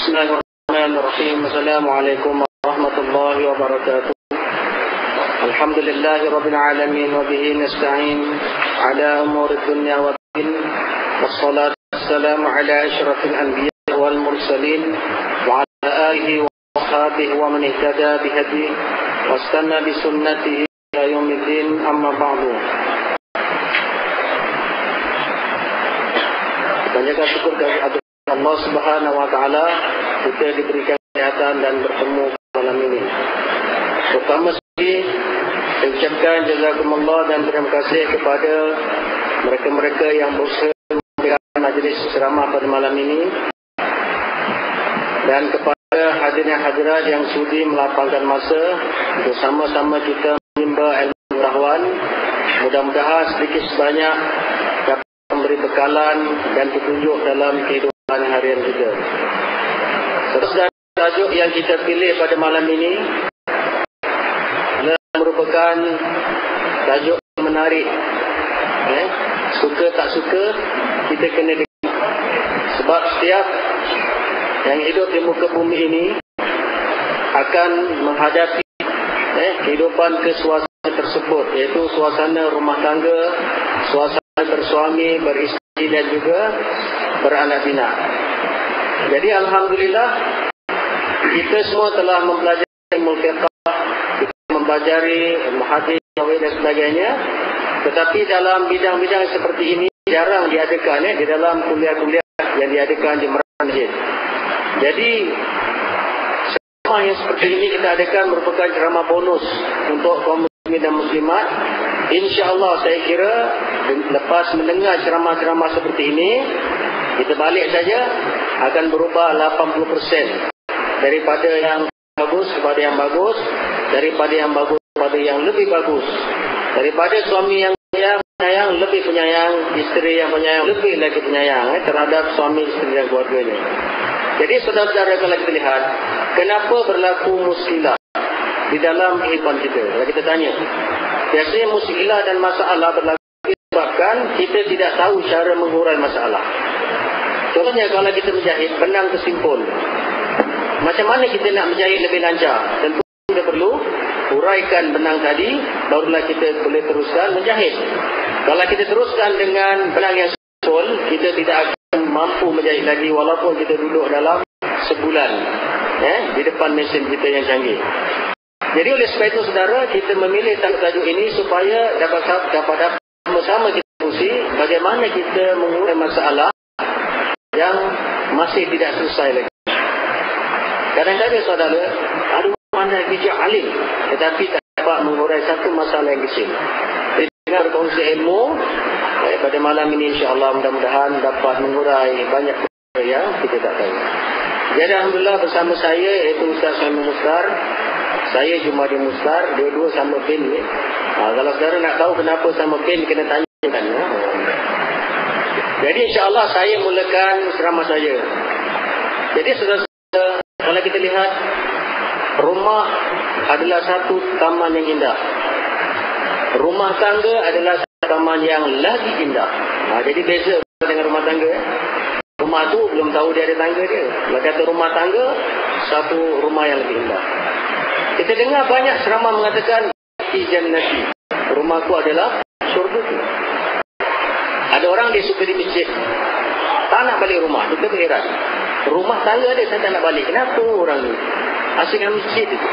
Bismillahirrahmanirrahim. Assalamualaikum warahmatullahi wabarakatuh. Alhamdulillahi rabbil alamin wa bihi nasta'in ala umurid dunya wa din. Wassalatu wassalamu ala asyrafil anbiya wal mursalin wa ala alihi wa ashabihi wa man ihtada bihadihi wastanna bi sunnatihi ila yaumiddin, amma ba'du. Banyak syukur kepada Allah Subhanahu wa taala kita diberikan kesehatan dan bertemu malam ini. Pertama sekali saya ucapkan jazakumullah dan terima kasih kepada mereka-mereka yang berusaha memberikan majlis ceramah pada malam ini, dan kepada hadirin hadirat yang sudi melapangkan masa bersama-sama kita menimba ilmu pengetahuan. Mudah-mudahan sedikit sebanyak dapat memberi bekalan dan petunjuk dalam kehidupan harian kita. Saudara, tajuk yang kita pilih pada malam ini adalah merupakan tajuk yang menarik. Suka tak suka, kita kena dengar. Sebab setiap yang hidup di muka bumi ini akan menghadapi kehidupan ke suasana tersebut, iaitu suasana rumah tangga, suasana bersuami, beristeri dan juga beranak pinak. Jadi alhamdulillah kita semua telah mempelajari ilmu fiqh, kita mempelajari ilmu hadis dan sebagainya. Tetapi dalam bidang-bidang seperti ini jarang diadakan di dalam kuliah-kuliah yang diadakan di masjid. Jadi ceramah yang seperti ini kita adakan merupakan ceramah bonus untuk kaum muslimin dan muslimat. InsyaAllah saya kira lepas mendengar ceramah-ceramah seperti ini, kita balik saja akan berubah 80% daripada yang bagus kepada yang bagus, daripada yang bagus kepada yang lebih bagus, daripada suami yang penyayang lebih penyayang, isteri yang penyayang lebih lagi penyayang terhadap suami, isteri dan keluarganya. Jadi saudara-saudara, kalau kita lihat kenapa berlaku muskilah di dalam kehidupan kita, kalau kita tanya, biasanya muskilah dan masalah berlaku disebabkan kita tidak tahu cara mengurai masalah. Contohnya kalau kita menjahit benang kesimpul, macam mana kita nak menjahit lebih lancar? Tentu kita perlu uraikan benang tadi, barulah kita boleh teruskan menjahit. Kalau kita teruskan dengan benang yang kesimpul, kita tidak akan mampu menjahit lagi walaupun kita duduk dalam sebulan di depan mesin kita yang canggih. Jadi oleh sebab itu saudara, kita memilih tajuk ini supaya dapat sama-sama kita diskusi bagaimana kita mengurai masalah yang masih tidak selesai lagi. Kadang-kadang saudara, ada pandai bijak alim, tetapi tak dapat mengurai satu masalah yang kecil. Jadi dengan berkongsi ilmu pada malam ini, insyaAllah mudah-mudahan dapat mengurai banyak perkara yang kita tak tahu. Jadi alhamdulillah bersama saya iaitu Ustaz Syamil Mustar, saya Jumadi Mustar, dua-dua sama pin ni. Kalau saudara nak tahu kenapa sama pin, kena tanyakan. Jadi insyaAllah saya mulakan ceramah saya. Jadi saudara-saudara, kalau kita lihat, rumah adalah satu taman yang indah. Rumah tangga adalah satu taman yang lagi indah. Jadi beza dengan rumah tangga. Rumah tu belum tahu dia ada tangga dia. Kalau kata rumah tangga, satu rumah yang lebih indah. Kita dengar banyak ceramah mengatakan jannati, rumahku adalah syurgaku. Ada orang dia suka di masjid, tak nak balik rumah. Kita berheran, rumah tangga dia saya tak nak balik. Kenapa orang ni asyik dengan masjid itu?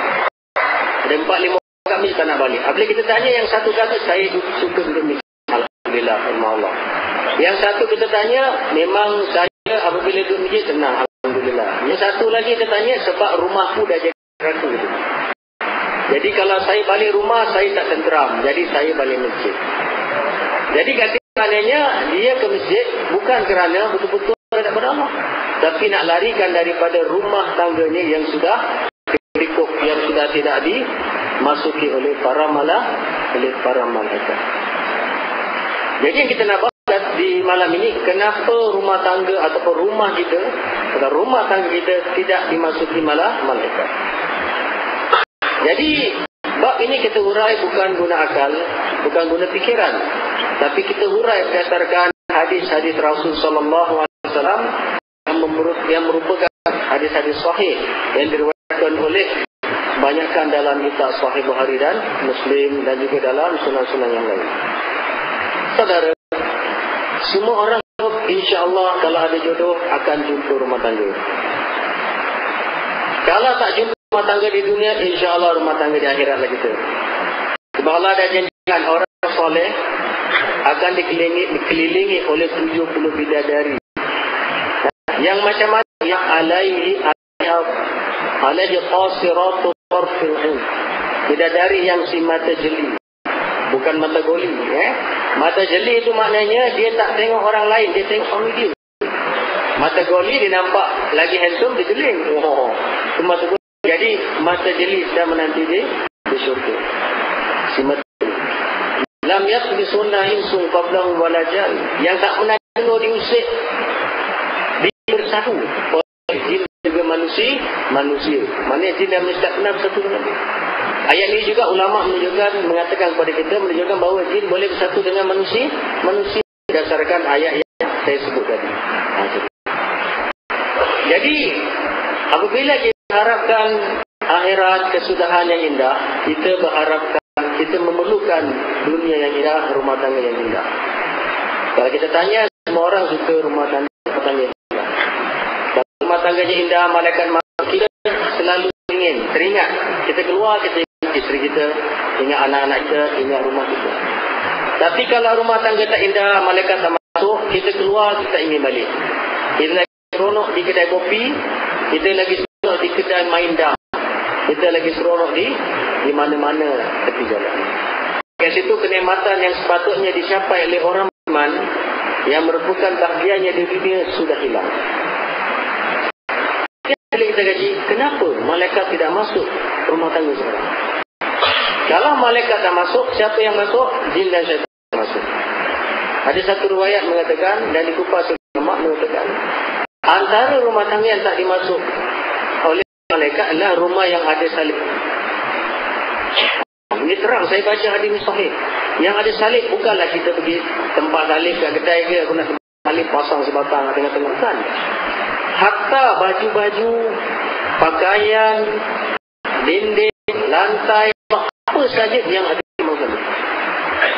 Ada 4-5 orang kat masjid tak nak balik. Apabila kita tanya, yang satu kata saya suka duduk masjid, alhamdulillah, Allah. Yang satu kita tanya, memang saya apabila duduk masjid tenang, alhamdulillah. Yang satu lagi kita tanya, sebab rumahku dah jadi neraka itu. Jadi kalau saya balik rumah, saya tak tenteram, jadi saya balik masjid. Jadi katanya dia ke masjid bukan kerana betul-betul kepada Allah, tapi nak larikan daripada rumah tangganya yang sudah berikut, yang sudah tidak dimasuki oleh para malaikat. Jadi yang kita nak bahas di malam ini, kenapa rumah tangga ataupun rumah kita atau rumah tangga kita tidak dimasuki malaikat. Jadi bab ini kita hurai bukan guna akal, bukan guna fikiran, tapi kita hurai berdasarkan hadis-hadis Rasul sallallahu alaihi wasallam yang merupakan hadis-hadis sahih yang diriwayatkan oleh banyakkan dalam kitab Sahih Bukhari dan Muslim dan juga dalam sunan-sunan yang lain. Saudara, semua orang insya-Allah kalau ada jodoh akan jumpa rumah tangga. Kalau tak jumpa rumah tangga di dunia, insya-Allah rumah tangga di akhirat lah kita. Sebab Allah dah janjikan orang soleh akan dikelilingi oleh 70 bidadari. Yang macam-macam, yang alaihi qasiratu tarfil ain. Bidadari yang si mata jeli, bukan mata goli. Mata jeli itu maknanya dia tak tengok orang lain, dia tengok orang dia. Mata goli dia nampak lagi handsome, dia jeling. Itu mata goli. Jadi mata jeli sedang menanti dia di syurga. Si mata lam yaqdi sunnah insun qablahu wala jan. Yang tak pernah dengar diusik, bersatu oleh jin juga manusia. Maknanya jin dan manusia tak pernah bersatu dengan dia. Ayat ini juga ulama mengatakan kepada kita, menunjukkan bahawa jin boleh bersatu dengan manusia berdasarkan ayat yang saya sebut tadi. Jadi apabila kita harapkan akhirat kesudahan yang indah, kita berharapkan, kita memerlukan dunia yang indah, rumah tangga yang indah. Kalau kita tanya, semua orang suka rumah tangga yang indah. Kalau rumah tangganya indah, malaikat masuk, kita selalu ingin, teringat. Kita keluar, kita ingat isteri kita, ingat anak-anak kita, ingat rumah kita. Tapi kalau rumah tangga tak indah, malaikat tak masuk, kita keluar, kita ingin balik. Kita lagi seronok di kedai kopi, kita lagi seronok di kedai main dam, kita lagi seronok di mana-mana tepi jalan. Kat situ kenikmatan yang sepatutnya dicapai oleh orang beriman yang merupakan bahagiannya di dunia sudah hilang. Bila kita kaji, kenapa malaikat tidak masuk rumah tangga sekarang? Kalau malaikat tak masuk, siapa yang masuk? Jin dan syaitan masuk. Ada satu riwayat mengatakan, dan dikupas ulama mengatakan, antara rumah tangga yang tak dimasuk oleh malaikat adalah rumah yang ada salib. Ini terang, saya baca hadis sahih. Yang ada salib bukanlah kita pergi tempat salib kat kedai ke, aku nak salib pasang sebatang tengah-tengah, kan? Hatta baju-baju, pakaian, dinding, lantai, apa saja yang ada di rumah salib.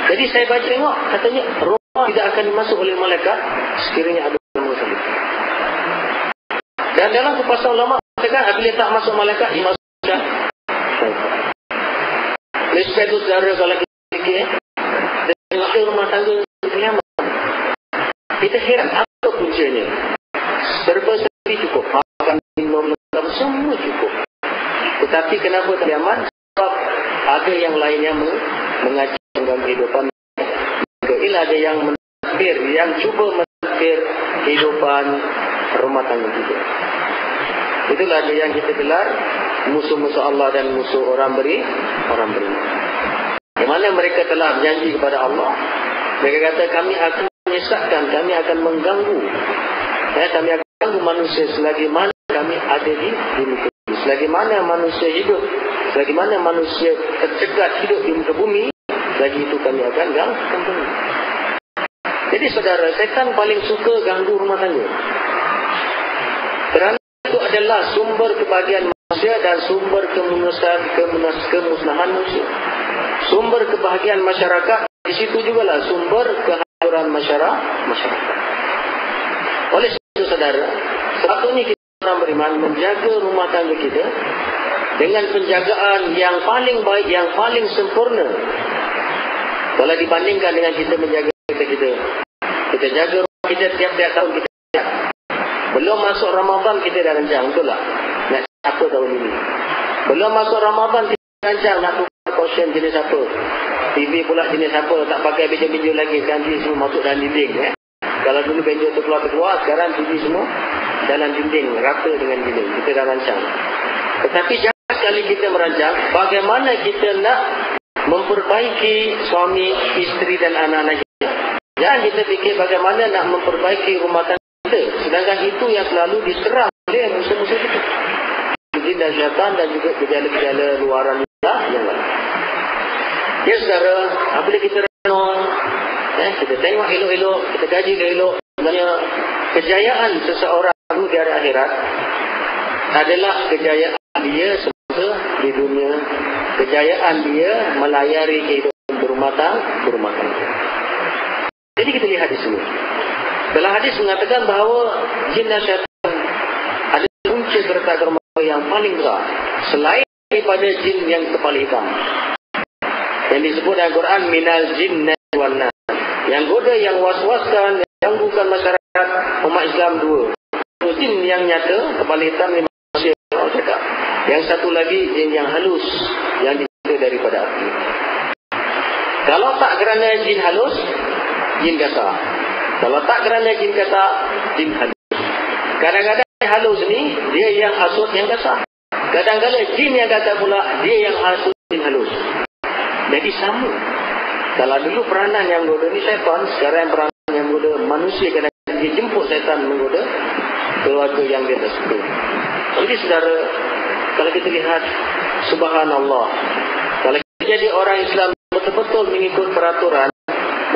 Jadi saya baca tengok, katanya rumah tidak akan dimasuk oleh malaikat sekiranya ada rumah salib. Dan dalam kupasan ulama katakan, apabila tak masuk malaikat, dimasuk dah. Oleh sebab itu, saudara, kalau kita fikir, tengok rumah tangga keliaman, kita heran apa puncanya. Serba-serbi cukup, makan, minum, semua cukup. Tetapi kenapa tak nyaman? Sebab ada yang lainnya mengajar dalam kehidupan. Inilah ada yang menakbir, yang cuba menakbir kehidupan rumah tangga kita. Itulah dia yang kita gelar musuh-musuh Allah dan musuh orang beriman. Di mana mereka telah berjanji kepada Allah. Mereka kata, kami akan menyesatkan, kami akan mengganggu. Kami akan mengganggu manusia selagi mana kami ada di muka bumi. Selagi mana manusia hidup, selagi mana manusia tercegat hidup di muka bumi, selagi itu kami akan ganggu. Jadi saudara, setan paling suka ganggu rumah tangga. Kerana itu adalah sumber kebahagiaan manusia dan sumber kemusnahan manusia. Sumber kebahagiaan masyarakat, di situ jugalah sumber kehancuran masyarakat. Oleh sebab itu saudara, sepatutnya kita orang beriman menjaga rumah tangga kita dengan penjagaan yang paling baik, yang paling sempurna. Kalau dibandingkan dengan kita menjaga kita. Kita jaga rumah kita tiap-tiap tahun kita. Belum masuk Ramadan kita dah rancang, betul tak? Nak apa tahun ini? Belum masuk Ramadan kita rancang nak tukar caution jenis apa? TV pula jenis apa? Tak pakai benjol-benjol lagi, sekarang TV semua masuk dalam dinding. Kalau dulu benjol tu keluar, sekarang TV semua dalam dinding, rata dengan dinding. Kita dah rancang. Tetapi jangan sekali kita merancang bagaimana kita nak memperbaiki suami, isteri dan anak-anak kita. Jangan kita fikir bagaimana nak memperbaiki rumah tangga kita. Sedangkan itu yang selalu diserang oleh musuh-musuh kita. Jin dan syaitan dan juga gejala-gejala luaran yang lain. Ya saudara, apabila kita renung, kita tengok elok-elok, kita kaji elok-elok, sebenarnya kejayaan seseorang di hari akhirat adalah kejayaan dia semasa di dunia. Kejayaan dia melayari kehidupan berumah tangga. Jadi kita lihat di sini. Dalam hadis mengatakan bahawa jin dan syaitan ada punca serta dermaga yang paling besar selain daripada jin yang kepala hitam. Yang disebut dalam Quran minal jinnati wan nas. Yang goda, yang was-waskan, yang ganggukan masyarakat umat Islam dua. Jin yang nyata, kepala hitam ni manusia orang cakap. Yang satu lagi jin yang halus, yang dicipta daripada api. Kalau tak kerana jin halus, jin kasar. Kalau tak kerana jin kasar, jin halus. Kadang-kadang halus ni dia yang hasut yang kasar. Kadang-kadang jin yang kasar pula dia yang hasut jin halus. Jadi sama. Kalau dulu peranan yang menggoda ni syaitan, sekarang peranan yang menggoda manusia. Kadang-kadang dia jemput syaitan menggoda keluarga yang dia tak suka. Jadi saudara, kalau kita lihat, subhanallah, kalau kita jadi orang Islam betul-betul mengikut peraturan,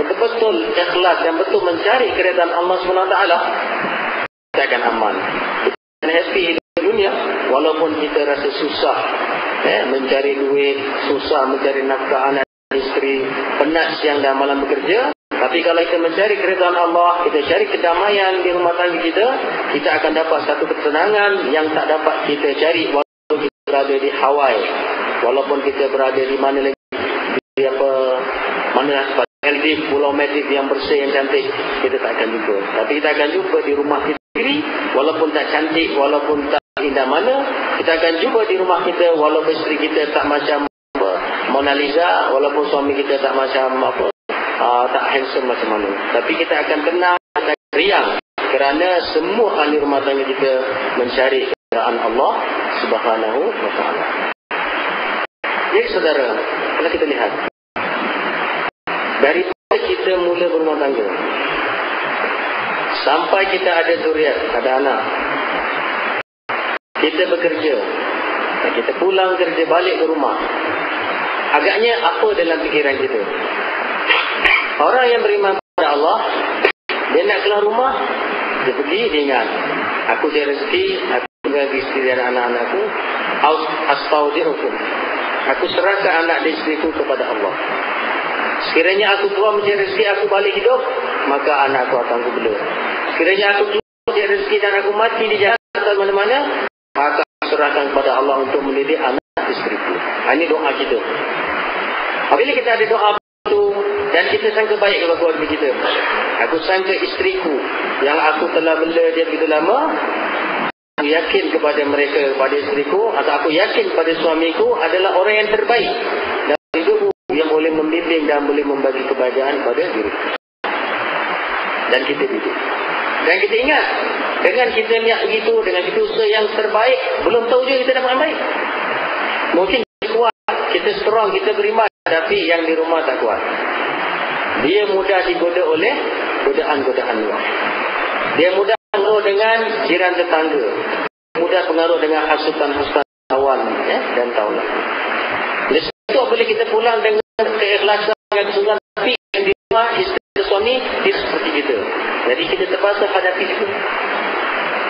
betul-betul ikhlas dan betul mencari keredaan Allah SWT, kita akan aman. Kita akan happy hidup di dunia, walaupun kita rasa susah mencari duit, susah mencari nafkah anak isteri, penat siang dan malam bekerja. Tapi kalau kita mencari keredaan Allah, kita cari kedamaian di rumah tangga kita, kita akan dapat satu ketenangan yang tak dapat kita cari walaupun kita berada di Hawaii, walaupun kita berada di mana lagi, di mana Maldives, Pulau Maldives yang bersih, yang cantik, kita tak akan jumpa. Tapi kita akan jumpa di rumah kita sendiri, walaupun tak cantik, walaupun tak indah mana, kita akan jumpa di rumah kita, walaupun isteri kita tak macam Mona Lisa, walaupun suami kita tak macam tak handsome macam mana. Tapi kita akan tenang dan riang kerana semua ahli rumah tangga kita mencari keredaan Allah Subhanahu wa taala. Jadi saudara, kalau kita lihat daripada kita mula berumah tangga sampai kita ada zuriat, ada anak, kita bekerja, kita pulang kerja balik ke rumah, agaknya apa dalam fikiran kita? Orang yang beriman kepada Allah, dia nak keluar rumah, dia pergi, dia ingat, aku cari rezeki, aku tinggal di isteri dan anak-anakku, astaudirukum, aku serahkan anak dan isteriku kepada Allah. Sekiranya aku keluar mencari rezeki, aku balik hidup, maka anakku akan kubela. Sekiranya aku keluar mencari rezeki dan aku mati di jalan atau mana-mana, maka aku serahkan kepada Allah untuk mendidik anak dan isteriku. Ini doa kita. Apabila kita ada doa itu dan kita sangka baik kepada keluarga kita, aku sangka isteriku yang aku telah bela dia begitu lama, aku yakin kepada mereka, kepada isteriku, atau aku yakin kepada suamiku adalah orang yang terbaik dalam hidupku, yang boleh membimbing dan boleh membagi kebahagiaan kepada diri. Dan kita didik. Dan kita ingat, dengan kita niat begitu, dengan kita usaha yang terbaik, belum tahu juga kita dapat yang baik. Mungkin kita kuat, kita strong, kita beriman, tapi yang di rumah tak kuat. Dia mudah digoda oleh godaan-godaan luar. Dia mudah pengaruh dengan jiran tetangga. Mudah pengaruh dengan hasutan-hasutan kawan dan kawan. Oleh sebab itu, apabila kita pulang dengan keikhlasan dan kesungguhan, tapi yang di rumah, isteri dan suami, dia seperti kita. Jadi kita terpaksa hadapi juga.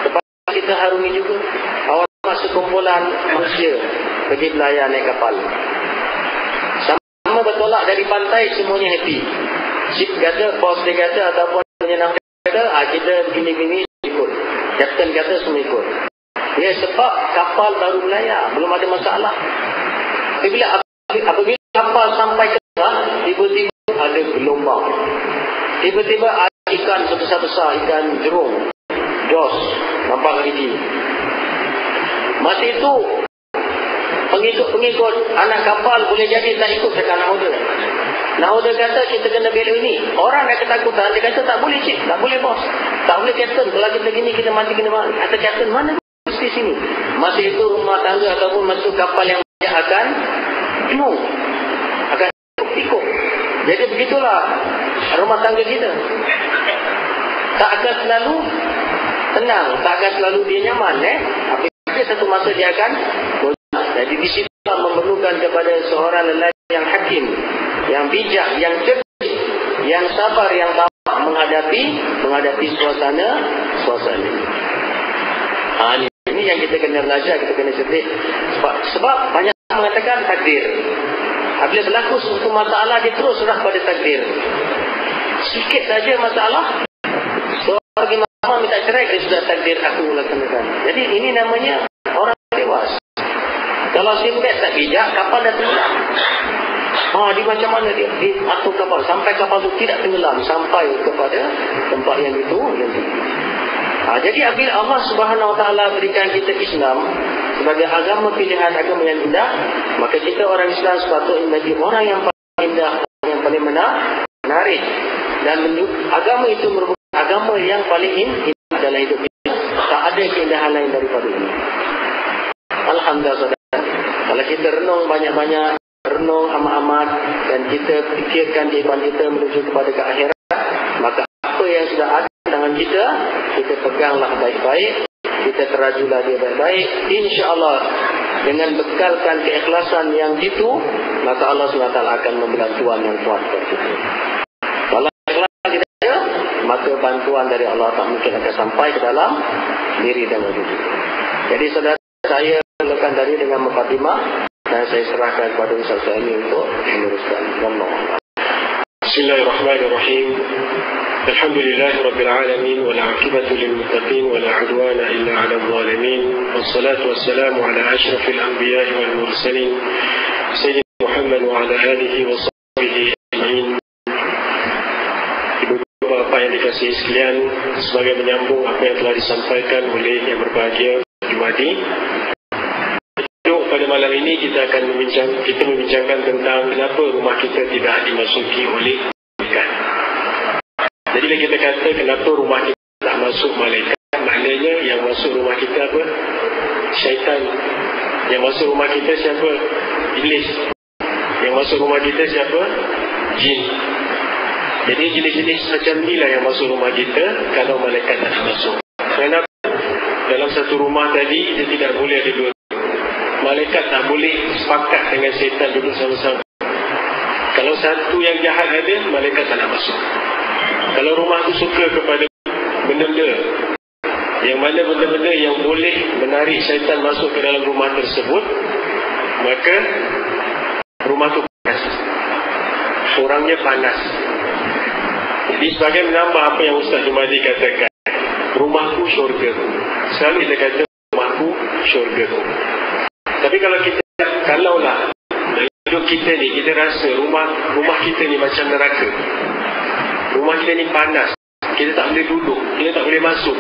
Terpaksa kita harungi juga. Awal masuk kumpulan manusia pergi belayar naik kapal. Sama bertolak dari pantai, semuanya happy. Ship kata, bos dia kata, ataupun penyenang kata, kita begini-begini ikut. Kapten kata, semua ikut. Ya, sebab kapal baru belayar, belum ada masalah. Apabila kapal sampai ke tengah, tiba-tiba ada gelombang. Tiba-tiba ada ikan sebesar-besar, ikan jerung, jos, nampak gigi. Masa itu, pengikut-pengikut anak kapal boleh jadi tak ikut cakap nahoda. Nahoda kata kita kena bela ini. Orang dah ketakutan, dia kata tak boleh cik, tak boleh bos, tak boleh kapten, kalau kita gini kita mati kena mati. Kata kapten, mana di sini? Masa itu rumah tangga ataupun masuk kapal yang akan penuh, akan ikut. Jadi begitulah rumah tangga kita. Tak akan selalu tenang, tak akan selalu dia nyaman. Tapi satu masa dia akan goyah. Jadi di situ memerlukan kepada seorang lelaki yang hakim, yang bijak, yang cerdik, yang sabar, yang tabah menghadapi suasana. Ini yang kita kena belajar, kita kena cerdik. Sebab banyak mengatakan takdir. Apabila berlaku suatu masalah, dia terus serah pada takdir. Sikit saja masalah, seorang imam minta cerai, dia sudah takdir aku laksanakan. Jadi ini namanya orang dewasa. Kalau simpet tak bijak, kapal dah tenggelam. Dia macam mana dia atur kapal sampai kapal itu tidak tenggelam sampai kepada tempat yang itu. Jadi apabila Allah Subhanahu Wa Taala berikan kita Islam sebagai agama pilihan, agama yang indah, maka kita orang Islam sepatutnya menjadi orang yang paling indah, yang paling menarik, dan agama itu merupakan agama yang paling indah dalam hidup kita. Tak ada keindahan lain daripada ini. Alhamdulillah, saudara. Kalau kita renung banyak-banyak, renung amat-amat, dan kita fikirkan kehidupan kita menuju kepada ke akhirat, maka apa yang sudah ada dengan kita peganglah baik-baik, kita terajulah dia baik-baik. InsyaAllah dengan bekalkan keikhlasan yang itu, maka Allah SWT akan memberi bantuan yang kuat kepada kita. Kalau ikhlas tidak ada, maka bantuan dari Allah tak mungkin akan sampai ke dalam diri dan wujud kita. Jadi saudara, saya mulakan dari dengan mukadimah, dan saya serahkan kepada Ustaz Suhaimi untuk meneruskan. Bismillahirrahmanirrahim. Alhamdulillah Rabbil Alamin, wal aqibatu lil muttaqin, wala udwana illa 'alal zalimin. Wassalatu wassalamu ala asyrafil anbiya'i wal mursalin, Sayyidina Muhammad wa ala alihi wa sahbihi ajma'in. Ibu bapa yang dikasihi sekalian, sebagai menyambung apa yang telah disampaikan oleh yang berbahagia Jumadi, pada malam ini kita akan membincangkan tentang kenapa rumah kita tidak dimasuki oleh malaikat. Jadi bila kita kata kenapa rumah kita tak masuk malaikat, maknanya yang masuk rumah kita apa? Syaitan. Yang masuk rumah kita siapa? Iblis. Yang masuk rumah kita siapa? Jin. Jadi jenis-jenis macam inilah yang masuk rumah kita kalau malaikat tak masuk. Kenapa? Dalam satu rumah tadi dia tidak boleh ada dua. Malaikat tak boleh sepakat dengan syaitan duduk sama-sama. Kalau satu yang jahat ada, malaikat tak nak masuk. Kalau rumah tu suka kepada benda-benda, yang mana benda-benda yang boleh menarik syaitan masuk ke dalam rumah tersebut, maka rumah tu panas. Orangnya panas. Jadi sebagai menambah apa yang Ustaz Jumadi katakan, rumahku syurgaku. Selalu kita kata rumahku syurgaku. Tapi kalaulah hidup kita ni, kita rasa rumah kita ni macam neraka, rumah kita ni panas, kita tak boleh duduk, kita tak boleh masuk,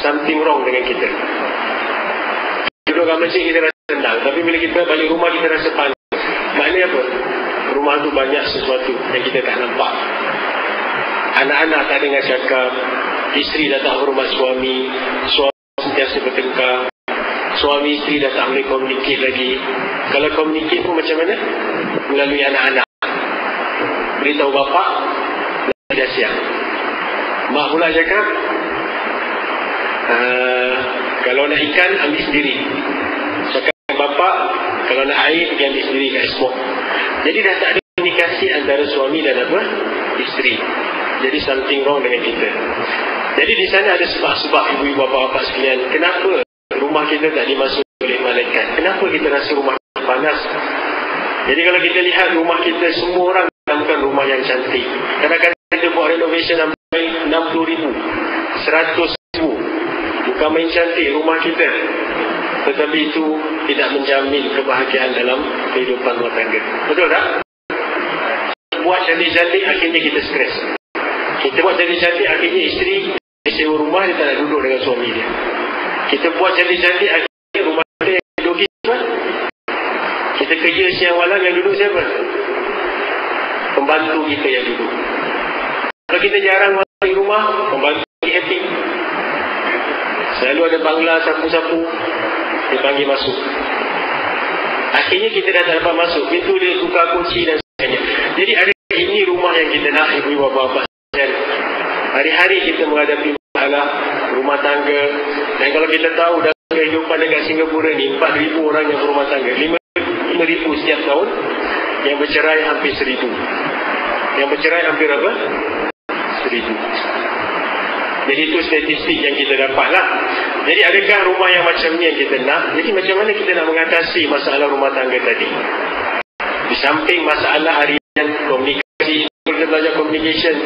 something wrong dengan kita. Duduk kat masjid kita rasa tenang, tapi bila kita balik rumah kita rasa panas. Maknanya apa? Rumah tu banyak sesuatu yang kita tak nampak. Anak-anak tak dengar cakap, isteri dah tak hormat suami sentiasa bertengkar, suami isteri dah tak boleh komunikasi lagi. Kalau komunikasi pun macam mana? Melalui anak-anak. Beritahu bapa, dah siap. Mak pula cakap, kalau nak ikan, ambil sendiri. Cakap bapa, kalau nak air, pergi ambil sendiri kat ekspor. Jadi dah tak ada komunikasi antara suami dan apa? Isteri. Jadi something wrong dengan kita. Jadi di sana ada sebab-sebab ibu-ibu bapa-bapa sekalian. Kenapa rumah kita tak dimasuki oleh malaikat? Kenapa kita rasa rumah kita panas? Jadi kalau kita lihat rumah kita, semua orang dalamkan rumah yang cantik. Kadang-kadang kita buat renovation sampai 60,000, 100,000. Bukan main cantik rumah kita, tetapi itu tidak menjamin kebahagiaan dalam kehidupan rumah tangga. Betul tak? Buat cantik-cantik, akhirnya kita stres. Kita buat cantik-cantik, akhirnya isteri sewa rumah, dia tak nak duduk dengan suami dia. Kita buat cantik-cantik, akhirnya rumah kita yang duduk kita. Kita kerja siang malam, yang duduk siapa? Pembantu kita yang duduk. Kalau kita jarang masuk rumah, pembantu happy. Selalu ada bangla, sapu-sapu, dia panggil masuk. Akhirnya kita dah tak dapat masuk, pintu dia tukar kunci dan sebagainya. Jadi ada ini rumah yang kita nak, ibu-ibu bapa-bapa. Hari-hari kita menghadapi masalah rumah tangga. Dan kalau kita tahu dalam kehidupan dekat Singapura ni, 4,000 orang yang berumah tangga, 5,000 setiap tahun. Yang bercerai hampir 1,000. Yang bercerai hampir apa? 1,000. Jadi itu statistik yang kita dapat lah. Jadi adakah rumah yang macam ni yang kita nak? Jadi macam mana kita nak mengatasi masalah rumah tangga tadi? Di samping masalah harian komunikasi, kita belajar communication.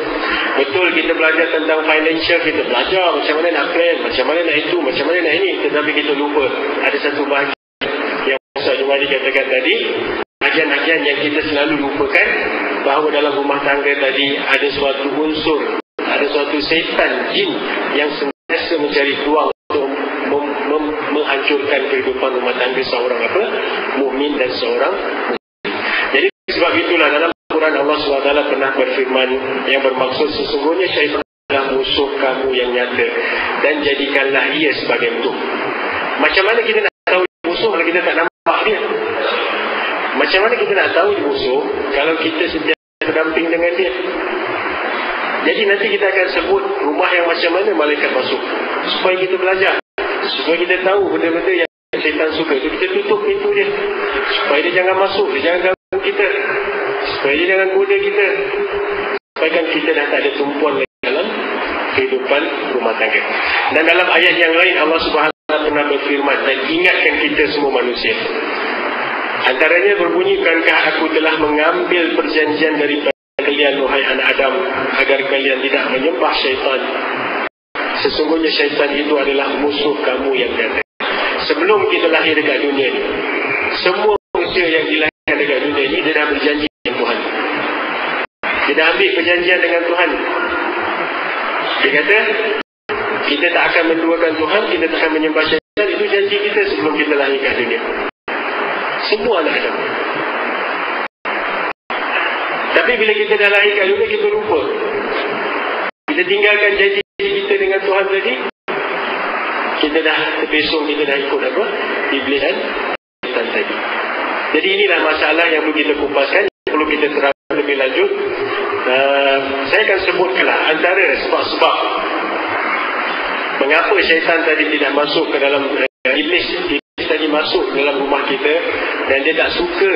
Betul kita belajar tentang financial, kita belajar macam mana nak plan, macam mana nak itu, macam mana nak ini. Tetapi kita lupa ada satu bahagian yang Ustaz Jumadi katakan tadi, bahagian-bahagian yang kita selalu lupakan, bahawa dalam rumah tangga tadi ada suatu unsur, ada suatu setan, jin yang sentiasa mencari peluang untuk menghancurkan kehidupan rumah tangga seorang mukmin dan seorang muslim. Jadi sebab itulah dalam Al-Quran Allah SWT pernah berfirman yang bermaksud sesungguhnya syaitan adalah musuh kamu yang nyata dan jadikanlah ia sebagai musuh. Macam mana kita nak tahu musuh kalau kita tak nampak dia? Macam mana kita nak tahu dia musuh kalau kita sentiasa berdamping dengan dia? Jadi nanti kita akan sebut rumah yang macam mana malaikat masuk, supaya kita belajar, supaya kita tahu benda-benda yang syaitan suka itu. Kita tutup pintu dia supaya dia jangan masuk, dia jangan ganggu kita, supaya dia jangan goda kita, supaya kan kita dah tak ada tumpuan lagi dalam kehidupan rumah tangga. Dan dalam ayat yang lain Allah Subhanahu Wa Taala pernah berfirman dan ingatkan kita semua manusia. Antaranya berbunyi, bukankah aku telah mengambil perjanjian daripada kalian wahai anak Adam agar kalian tidak menyembah syaitan. Sesungguhnya syaitan itu adalah musuh kamu yang nyata. Sebelum kita lahir dekat dunia ni, semua manusia yang dilahirkan dekat dunia ni dia dah berjanji dengan Tuhan. Dia dah ambil perjanjian dengan Tuhan. Dia kata kita tak akan menduakan Tuhan, kita tak akan menyembah syaitan. Itu janji kita sebelum kita lahir kat dunia. Semua anak Adam. Tapi bila kita dah lahir kat dunia, kita lupa. Kita tinggalkan janji kita dengan Tuhan tadi. Kita dah terpesong, kita dah ikut Iblis dan syaitan tadi. Jadi inilah masalah yang perlu kita kupaskan, yang perlu kita terangkan lebih lanjut. Saya akan sebutkanlah antara sebab-sebab mengapa syaitan tadi tidak masuk ke dalam Iblis tadi masuk dalam rumah kita dan dia tak suka.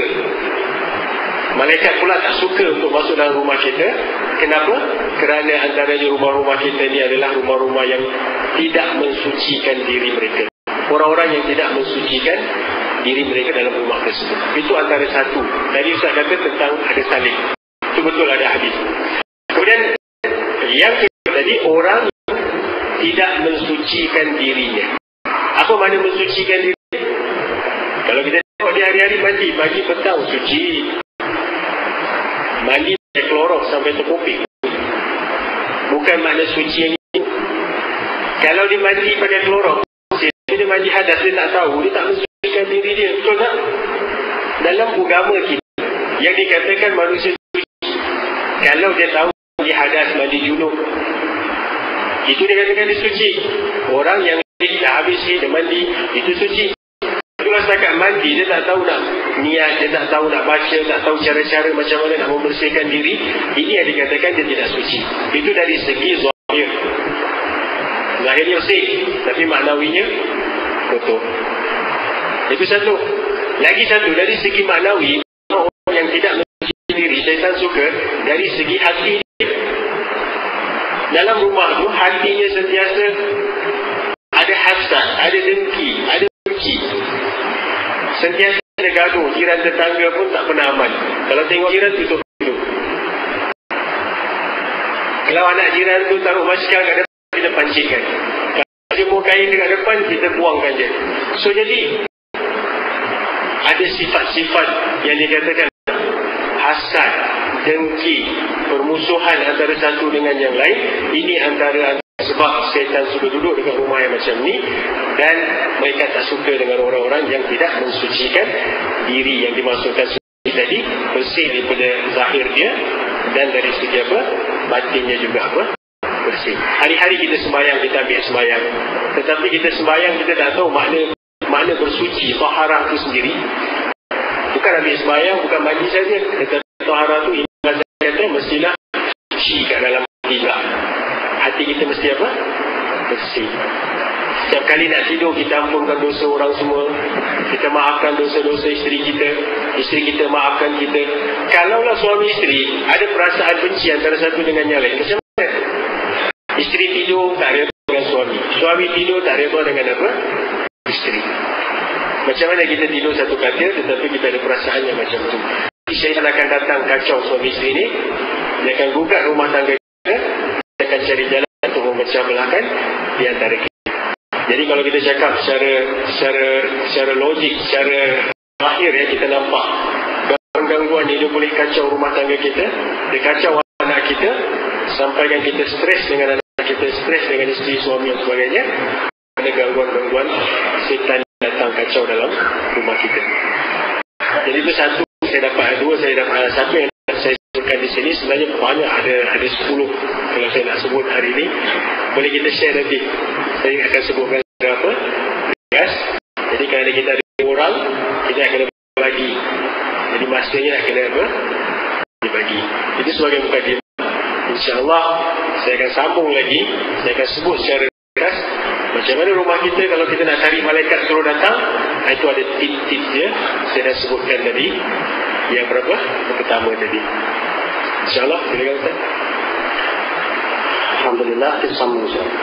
Malaikat pula tak suka untuk masuk dalam rumah kita. Kenapa? Kerana antaranya rumah-rumah kita ni adalah rumah-rumah yang tidak mensucikan diri mereka. Orang-orang yang tidak mensucikan diri mereka dalam rumah tersebut. Itu antara satu. Tadi Ustaz kata tentang ada saling. Itu betul ada hadis. Kemudian yang kedua tadi, orang tidak mensucikan dirinya. Apa makna mensucikan diri? Kalau kita tengok dia hari-hari mandi, pagi petang suci. Mandi pakai klorok sampai terkopik. Bukan makna suci yang itu. Kalau dia mandi pakai klorok, dia mandi hadas, dia tak tahu, dia tak mensucikan diri dia. Betul tak? Dalam agama kita yang dikatakan manusia suci, kalau dia tahu mandi hadas, mandi junub, itu dia katakan dia suci. Orang yang dah habis dia mandi, itu suci. Itulah setakat mandi, dia tak tahu nak niat, dia tak tahu nak baca, tak tahu cara-cara macam mana nak membersihkan diri. Ini yang dikatakan dia tidak suci. Itu dari segi zahir. Zahirnya bersih, tapi maknawinya kotor. Itu satu. Lagi satu, dari segi maknawi, orang yang tidak mensucikan diri, syaitan suka dari segi hati dia. Dalam rumah tu, hatinya sentiasa ada hasad, ada dengki, ada benci. Sentiasa ada gaduh. Jiran tetangga pun tak pernah aman. Kalau tengok jiran, tutup pintu. Kalau anak jiran tu taruh maskar kat depan, kita pancingkan. Kalau jemur kain dekat depan, kita buangkan je. So jadi ada sifat-sifat yang dikatakan hasad, dengki, permusuhan antara satu dengan yang lain. Ini antara sebab syaitan suka duduk dekat rumah yang macam ni, dan mereka tak suka dengan orang-orang yang tidak mensucikan diri, yang dimaksudkan suci tadi bersih daripada zahir dia dan dari segi batinnya juga bersih. Hari-hari kita sembahyang, kita ambil sembahyang, tetapi kita sembahyang kita tak tahu makna bersuci. Taharah itu sendiri bukan ambil sembahyang, bukan mandi saja, tetapi taharah itu kata mestilah suci kat dalam hati juga. Hati kita mesti bersih. Setiap kali nak tidur, kita ampunkan dosa orang semua, kita maafkan dosa-dosa isteri kita maafkan kita. Kalaulah suami isteri ada perasaan benci antara satu dengan yang lain, macam mana? Isteri tidur tak reda dengan suami, suami tidur tak reda dengan apa? Isteri. Macam mana kita tidur satu katil tetapi kita ada perasaan yang macam tu. Syaitan akan datang kacau suami isteri ni, dia akan gugat rumah tangga kita, dia akan cari jalan untuk memecah belahkan di antara kita. Jadi kalau kita cakap secara logik, secara akhir ya, kita nampak gangguan ni dia boleh kacau rumah tangga kita, dia kacau anak kita, sampaikan kita stres dengan anak kita, stres dengan isteri, suami dan sebagainya. Ada gangguan-gangguan setan datang kacau dalam rumah kita. Jadi itu satu saya dapat, dua saya dapat, satu yang saya sebutkan di sini sebenarnya banyak, ada 10 kalau saya nak sebut hari ini. Boleh kita share nanti, saya akan sebutkan berapa gas. Jadi kerana kita ada orang, kita akan bagi, jadi masanya nak kena apa? Dibagi. Itu sebagai mukadimah. InsyaAllah saya akan sambung lagi, saya akan sebut secara gas macam mana rumah kita kalau kita nak cari malaikat suruh datang. Itu ada tip-tip dia, saya dah sebutkan tadi. Yang berapa? Yang pertama tadi. InsyaAllah, silakan Ustaz. Alhamdulillah, kita sambung insyaAllah.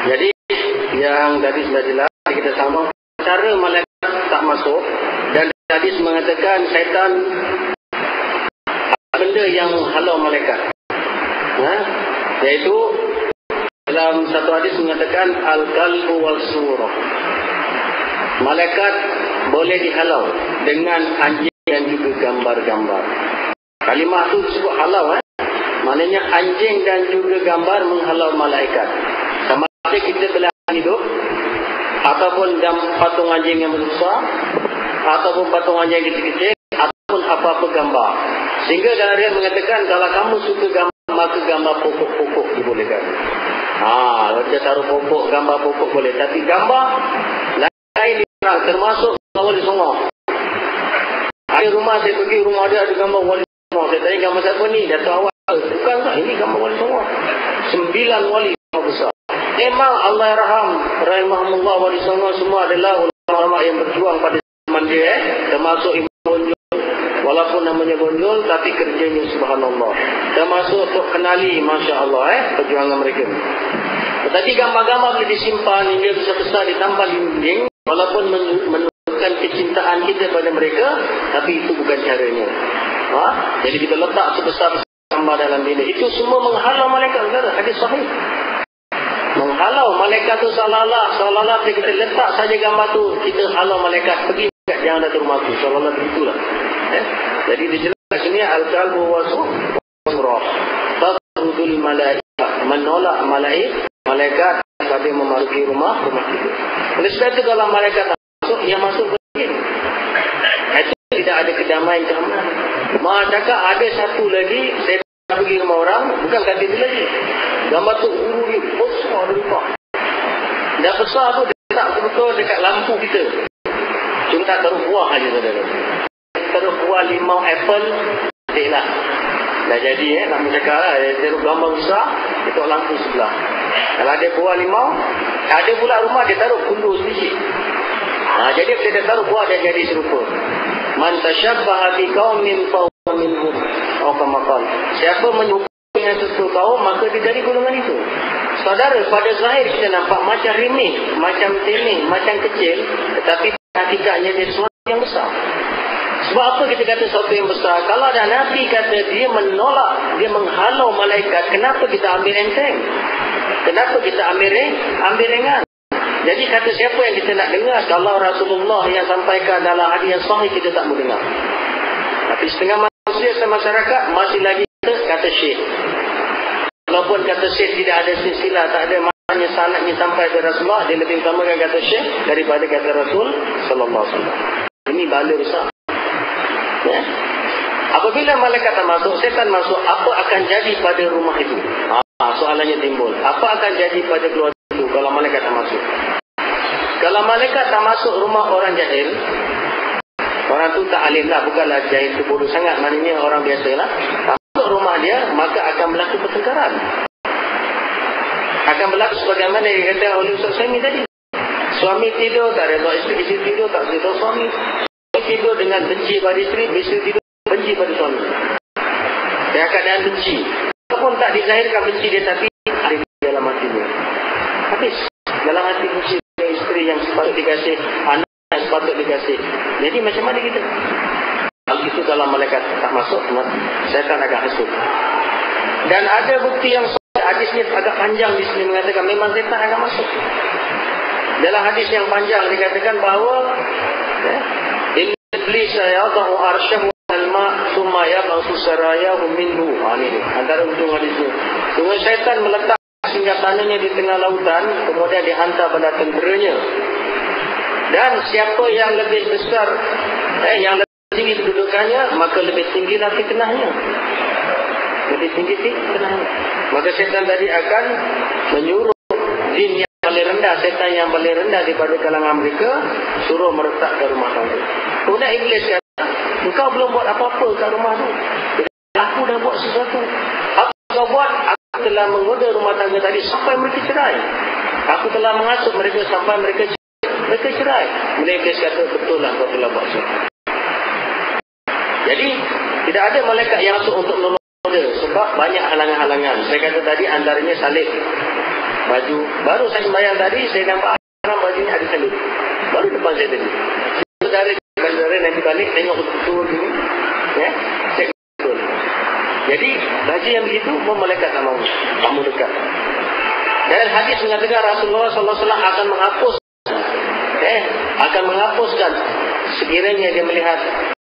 Jadi yang tadi sudah jelas, kita sambung cara malaikat tak masuk. Dan hadis mengatakan syaitan benda yang halau malaikat, yaitu dalam satu hadis mengatakan al-qalbu wal surah. Malaikat boleh dihalau dengan anjing dan juga gambar-gambar. Kalimah itu disebut halau, maknanya anjing dan juga gambar menghalau malaikat. Sama ada kita belahan hidup, ataupun patung anjing yang besar, ataupun patung anjing yang kecil-kecil, ataupun apa-apa gambar. Sehingga dalam dia mengatakan kalau kamu suka gambar, maka gambar pokok-pokok dibolehkan. Kalau dia taruh pokok, gambar pokok boleh. Tapi gambar lain dilarang, termasuk wali songo. Ada rumah saya pergi, rumah dia ada gambar wali songo. Saya tanya gambar siapa ni? Datuk awal. Bukan tak, ini gambar wali songo. 9 wali songo besar. Memang Allah rahimahumullah, wali songo semua adalah ulama-ulama yang berjuang pada zaman dia, termasuk Imam Bonjol. Walaupun namanya Bonjol, tapi kerjanya subhanallah. Termasuk untuk kenali, Masya Allah, perjuangan mereka. Tetapi gambar-gambar boleh disimpan hingga besar-besar ditambah dinding. Walaupun menunjukkan kecintaan kita pada mereka, tapi itu bukan caranya. Jadi kita letak sebesar-besar gambar dalam dinding. Itu semua menghalau malaikat. Hadis sahih. Menghalau malaikat itu seolah-olah kita letak saja gambar tu, kita halau malaikat. Pergi jangan datang rumah tu. Seolah-olah begitulah. Jadi dijelaskan sini al-qalbu wa surah. Taqudul malaikat, menolak malaikat sampai memasuki rumah kita. Oleh sebab itu kalau malaikat masuk, yang masuk begini. Itu tidak ada kedamaian keamanan. Cakap ada satu lagi, saya pergi rumah orang, bukan kata itu lagi. Gambar tu dia besar lupa. Dah besar tu dia tak betul dekat lampu kita. Cuma tak taruh buah aja saudara. Taruh buah limau apple, lah. Dah jadi nak bercakap lah. Dia taruh gambar besar, dia taruh lampu sebelah. Kalau ada buah limau, ada pula rumah dia taruh kundur sedikit. Jadi bila dia taruh buah dia jadi serupa. Man tashabbaha bi qaumin fahuwa minhum. Siapa menyerupai dengan sesuatu kaum, maka dia dari golongan itu. Saudara, pada zahir kita nampak macam remeh, macam temeh, macam kecil, tetapi hakikatnya dia sesuatu yang besar. Sebab apa kita kata sesuatu yang besar? Kalau ada Nabi kata dia menolak, dia menghalau malaikat, kenapa kita ambil enteng? Kenapa kita ambil ringan? Jadi kata siapa yang kita nak dengar? Kalau Rasulullah yang sampaikan dalam hadis yang sahih, kita tak boleh dengar. Tapi setengah manusia masyarakat masih lagi kata syekh. Walaupun kata syekh tidak ada silsilah, tak ada maknanya sanadnya sampai ke Rasulullah, dia lebih utamakan kata syekh daripada kata Rasul sallallahu alaihi wasallam. Ini bala besar. Apabila malaikat masuk, setan masuk, apa akan jadi pada rumah itu? Soalannya timbul. Apa akan jadi pada keluarga itu kalau malaikat masuk? Kalau malaikat tak masuk rumah orang jahil, orang tu tak alim lah, bukanlah jahil tu bodoh sangat, maknanya orang biasa lah. Masuk rumah dia, maka akan berlaku pertengkaran. Akan berlaku sebagaimana yang kata oleh Ustaz Sami tadi. Suami tidur, tak ada isteri tidur, tak ada suami. Suami tidur dengan benci pada isteri tidur benci pada suami. Dia keadaan benci. Walaupun tak dizahirkan benci dia, tapi ada di dalam hati habis dalam hati muslim, isteri yang sepatut dikasih, anak yang sepatut dikasih. Jadi macam mana kita? Hal itu dalam malaikat tak masuk, syaitan agak hasut. Dan ada bukti yang hadisnya agak panjang di sini mengatakan memang syaitan agak masuk. Dalam hadis yang panjang dikatakan bahawa iblis yadhu arsyahu al-ma' thumma yab'athu sarayahu minhu. Ini antara ujung hadisnya. Sungguh syaitan meletak singgasananya di tengah lautan, kemudian dihantar pada tenteranya. Dan siapa yang lebih besar, yang lebih tinggi kedudukannya, maka lebih tinggilah fitnahnya. Lebih tinggi fitnahnya. Maka syaitan tadi akan menyuruh jin yang paling rendah, setan yang paling rendah daripada kalangan mereka, suruh meretak ke rumah tangga. Kemudian iblis kata, engkau belum buat apa-apa kat rumah tu. Aku dah buat sesuatu. Apa kau buat? Aku telah menggoda rumah tangga tadi sampai mereka cerai. Aku telah mengasuh mereka sampai mereka cerai. Mereka kata, betul lah kau telah buat sesuatu. Jadi tidak ada malaikat yang masuk untuk menolong dia, sebab banyak halangan-halangan. Saya kata tadi antaranya salib. Baju baru saya sembahyang tadi, saya nampak orang bajunya ada salib. Baru depan saya tadi. Saudara nanti balik tengok betul gini. Ya, cek betul. Jadi baju yang begitu pun malaikat tak mahu. Kamu dekat. Dan hadis mengatakan Rasulullah SAW akan menghapuskan sekiranya dia melihat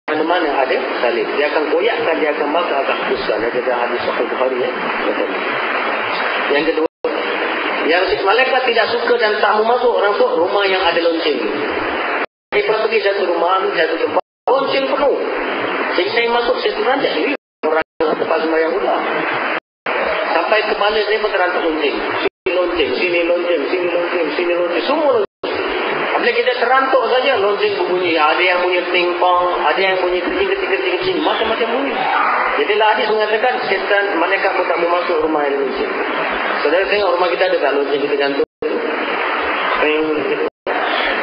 mana-mana ada salib. Dia akan koyakkan, dia akan bakar, akan hapuskan. Ada dalam hadis Sahih Bukhari. Yang kedua, yang malaikat tidak suka dan tak mau masuk orang tu rumah yang ada lonceng. Saya pergi satu rumah, satu tempat, lonceng penuh. Saya masuk, saya teranjak diri. Orang tempat sembahyang pula. Sampai kepala saya pun terantuk lonceng. Sini lonceng, sini lonceng, sini lonceng, sini lonceng. Semua lonceng. Apabila kita terantuk saja, lonceng berbunyi. Ada yang bunyi ping-pong, ada yang bunyi kecil-kecil, macam-macam bunyi. Jadilah hadis mengatakan, syaitan, malaikat pun tak mau masuk rumah yang lonceng. Saudara tengok rumah kita ada tak lonceng kita gantung?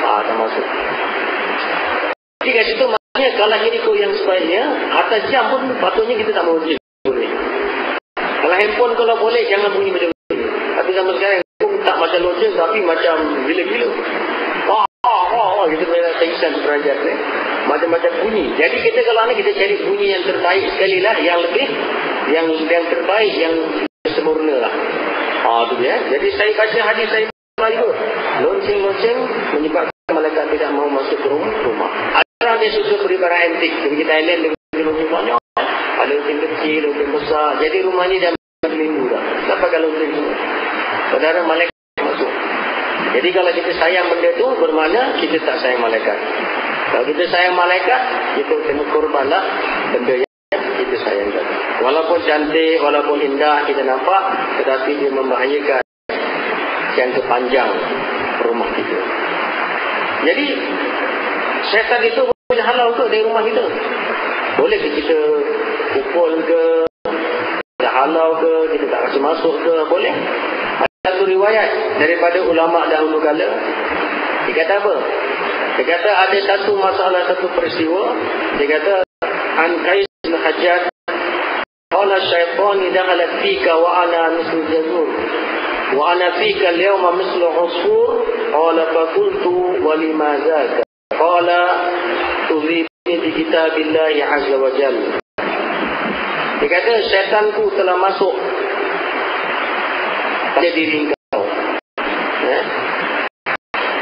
Tak masuk. Jadi kat situ maknanya kalau ikut yang sebaiknya, atas jam pun patutnya kita tak mahu boleh. Kalau handphone kalau boleh, jangan bunyi macam ni. Tapi sama sekarang, tak macam lonceng tapi macam gila-gila. Kita boleh tension derajat macam-macam bunyi. Jadi kita kalau nak kita cari bunyi yang terbaik sekali lah, yang lebih, yang terbaik, yang sempurna lah. Tu dia. Jadi saya baca hadis saya juga. Lonceng-lonceng menyebabkan malaikat tidak mahu masuk ke rumah. Ada orang yang suka beri barang antik. Pergi Thailand dengan lonceng banyak. Ada lonceng kecil, lonceng besar. Jadi rumahnya dah minggu dah. Tak pakai lonceng semua. Saudara, malaikat masuk. Jadi kalau kita sayang benda tu, bermakna kita tak sayang malaikat. Kalau kita sayang malaikat, kita kena korbanlah benda yang kita sayangkan. Walaupun cantik, walaupun indah kita nampak, tetapi dia membahayakan jangka panjang rumah kita. Jadi syaitan itu boleh halau ke dari rumah kita? Boleh ke kita pukul ke, kita halau ke, kita tak kasi masuk ke? Boleh. Ada satu riwayat daripada ulama dahulu kala. Dia kata apa? Dia kata ada satu masalah, satu peristiwa. Dia kata an Qais bin Hajjaj qala syaitani dakhala fika wa ana mislu jazur wa ana fika al-yawma mislu usfur qala fa qultu wa lima zaka qala tudhibni bi kitabillahi azza wa jalla. Dia kata syaitanku telah masuk pada diri kau.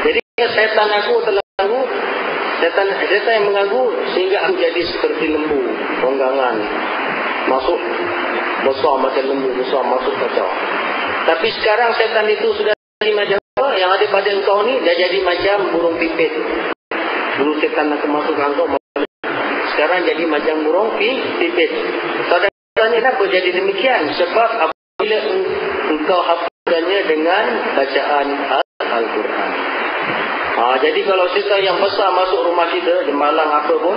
Jadi syaitan aku telah mengganggu, syaitan yang mengganggu sehingga aku jadi seperti lembu, ronggangan. Masuk besar macam lembu, besar masuk kacau. Tapi sekarang syaitan itu sudah jadi macam apa? Yang ada pada engkau ni dah jadi macam burung pipit. Dulu syaitan nak masuk ke engkau, sekarang jadi macam burung pipit. Saudara-saudaranya kenapa jadi demikian? Sebab apabila engkau hafalkannya dengan bacaan Al-Quran. Jadi kalau syaitan yang besar masuk rumah kita, jemalang apa pun,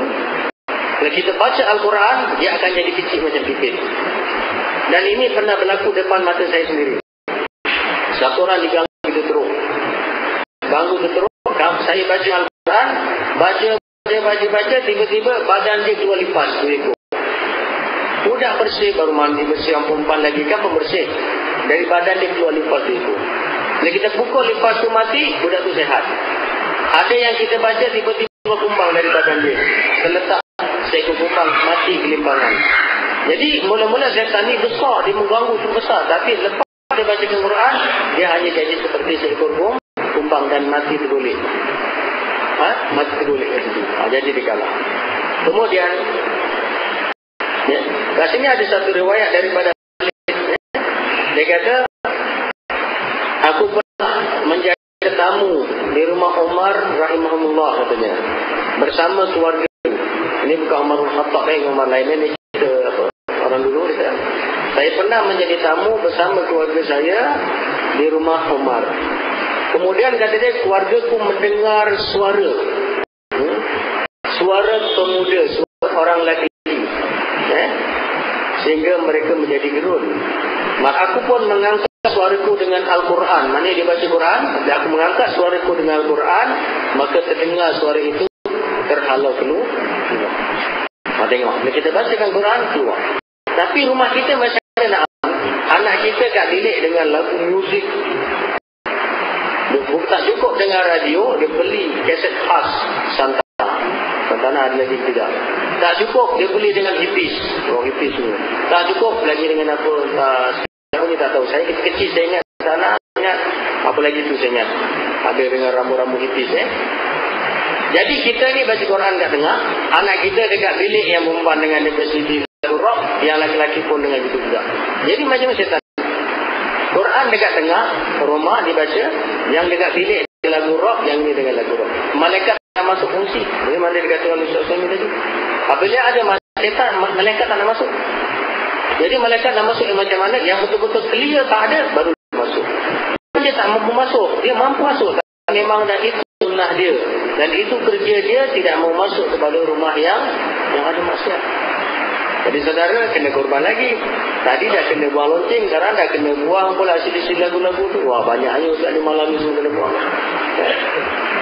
kalau kita baca Al-Quran, dia akan jadi kecil macam pipit. Dan ini pernah berlaku depan mata saya sendiri. Satu orang diganggu kita teruk. Ganggu kita teruk, saya baca Al-Quran, baca, tiba-tiba badan dia keluar lipas. Budak bersih, baru mandi bersih, yang perempuan lagi kan pembersih. Dari badan dia keluar lipas itu. Bila kita pukul lepas tu mati, budak tu sehat. Ada yang kita baca tiba-tiba kumbang dari badan dia. Terletak seekor kumbang mati kelimpangan. Jadi mula-mula syaitan ni besar, dia mengganggu tu besar. Tapi lepas dia baca Quran, dia hanya jadi seperti seekor kumbang dan mati tergolek. Mati tergolek kat situ. Jadi dia kalah. Kemudian kat sini ada satu riwayat daripada dia kata, aku pernah menjadi tetamu di rumah Umar rahimahullah katanya, bersama keluarga. Ini bukan Umar Khattab, Umar lainnya ni orang dulu dia. Saya pernah menjadi tamu bersama keluarga saya di rumah Umar. Kemudian kata dia, keluargaku mendengar suara pemuda, suara orang lelaki, sehingga mereka menjadi gerun. Maka aku pun mengangkat suaraku dengan Al-Quran. Mana dia baca Quran? Dan aku mengangkat suaraku dengan Al-Quran, maka terdengar suara itu terhalau keluar. Tengok, bila kita bacakan Quran, keluar. Tapi rumah kita macam mana nak anak kita kat bilik dengan lagu muzik. Dia tak cukup dengan radio, dia beli kaset khas Santana ada lagi tidak. Tak cukup dia beli dengan hippies, orang hippies semua. Tak cukup lagi dengan apa, sekarang ni tak tahu. Saya kecil-kecil saya ingat sana, ingat apa lagi tu saya ingat. Ada dengan rambu-rambu hippies Jadi kita ni baca Quran kat tengah, anak kita dekat bilik yang perempuan dengan dia CD lagu rock, yang laki-laki pun dengan itu juga. Jadi macam syaitan. Quran dekat tengah rumah dibaca, yang dekat bilik lagu rock, yang ni dengan lagu rock. Malaikat tak masuk fungsi. Jadi mana dia kata oleh Ustaz Sami tadi. Apabila ada syaitan, malaikat tak nak masuk. Jadi malaikat nak masuk yang macam mana? Yang betul-betul clear tak ada, baru dia masuk. Dia tak mampu masuk. Dia mampu masuk. Memang dah itu sunnah dia. Dan itu kerja dia, tidak mau masuk kepada rumah yang ada maksiat. Jadi saudara, kena korban lagi. Tadi dah kena buang lonceng, sekarang dah kena buang pula sisi lagu-lagu tu. Wah, banyaknya Ustaz di malam ni semua kena buang.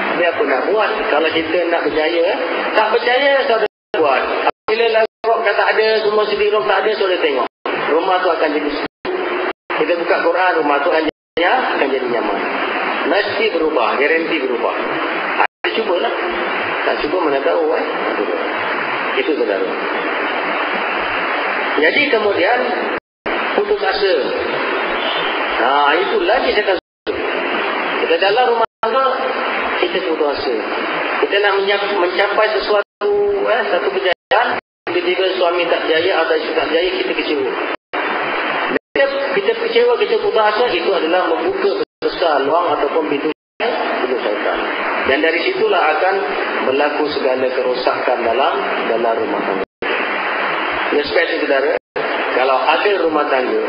Tapi apa nak buat? Kalau kita nak berjaya, tak percaya saudara buat. Bila lagu rock dah tak ada, semua CD rock tak ada, saudara tengok. Rumah tu akan jadi kita buka Quran, rumah tu akan jadi nyaman. Mesti berubah, garanti berubah. Ada cubalah. Tak cuba mana tahu Itu saudara. Jadi kemudian putus asa. Itu lagi saya kata. Kita dalam rumah tangga, kita putus asa. Kita nak mencapai sesuatu, satu kejayaan, tiba-tiba suami tak berjaya atau isteri tak berjaya, kita kecewa. Kita kecewa, kita putus asa, itu adalah membuka besar luang ataupun pintu syaitan. Dan dari situlah akan berlaku segala kerosakan dalam rumah tangga. Respect saudara, kalau ada rumah tangga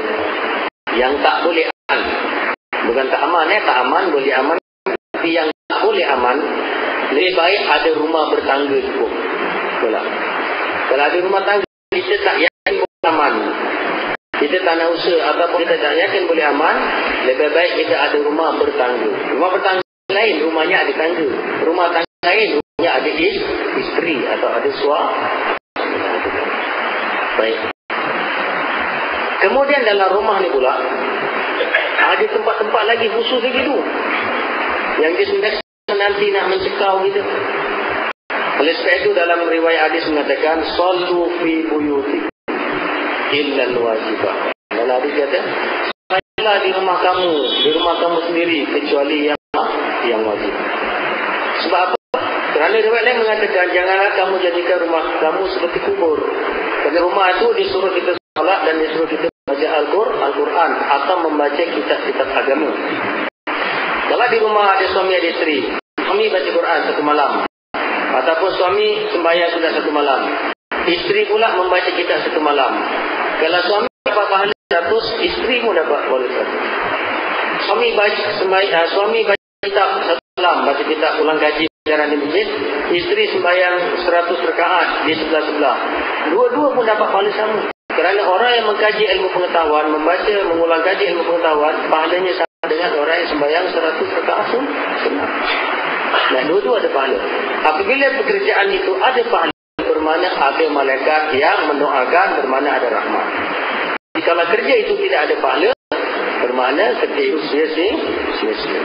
yang tak boleh aman, bukan tak aman, tak aman, boleh aman, tapi yang tak boleh aman, lebih baik ada rumah bertangga cukup. Betul tak? Kalau ada rumah tangga kita tak yakin boleh aman, kita tak nak usaha ataupun kita tak yakin boleh aman, lebih baik kita ada rumah bertangga. Rumah bertangga lain, rumahnya ada tangga. Rumah tangga lain, rumahnya ada isteri atau ada suami. Baik. Kemudian dalam rumah ni pula ada tempat-tempat lagi khusus lagi tu, yang dia sebenarnya nanti nak mencekau kita. Oleh sebab itu dalam riwayat hadis mengatakan sallu fi buyutikum illa al-wajibah. Dalam hadis kata salatlah di rumah kamu sendiri kecuali yang wajib. Sebab apa? Kerana riwayat lain mengatakan janganlah kamu jadikan rumah kamu seperti kubur. Kerana rumah itu disuruh kita salat dan disuruh kita baca Al-Quran atau membaca kitab-kitab agama. Kalau di rumah ada suami ada isteri, suami baca Quran satu malam, ataupun suami sembahyang sudah satu malam, isteri pula membaca kitab satu malam. Kalau suami dapat pahala 100, isteri pun dapat pahala 100. Suami baca kitab satu malam, baca kitab ulang kaji ajaran di masjid, isteri sembahyang 100 rakaat di sebelah-sebelah. Dua-dua pun dapat pahala sama. Kerana orang yang mengkaji ilmu pengetahuan, membaca, mengulang kaji ilmu pengetahuan, pahalanya sama dengan orang yang sembahyang 100 rakaat sunnah. Nah, dua-dua ada pahala. Apabila pekerjaan itu ada pahala, bermakna ada malaikat yang mendoakan, bermakna ada rahmat. Jadi, kalau kerja itu tidak ada pahala, bermakna kerja itu sia-sia. sia-sia.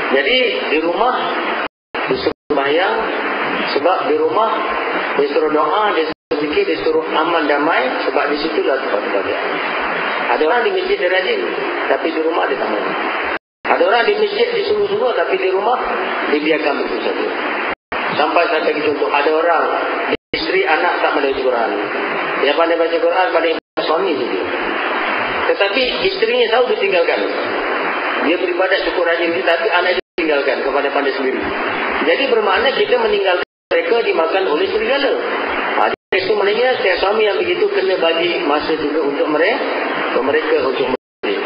Jadi di rumah disuruh sembahyang, sebab di rumah disuruh doa, disuruh zikir, disuruh aman damai, sebab di situlah tempat kebahagiaan. Ada orang di masjid dia rajin, tapi di rumah dia tak mahu. Ada orang di masjid disuruh-suruh, tapi di rumah dibiarkan begitu saja. Sampai saya bagi contoh, ada orang isteri anak tak pandai baca Quran. Dia pandai baca Quran pada suami saja. Tetapi isterinya tahu ditinggalkan. Dia beribadat cukup rajin, tapi anak dia tinggalkan kepada pandai sendiri. Jadi bermakna kita meninggalkan mereka dimakan oleh serigala. Itu maknanya setiap suami yang begitu kena bagi masa juga untuk mereka untuk mereka.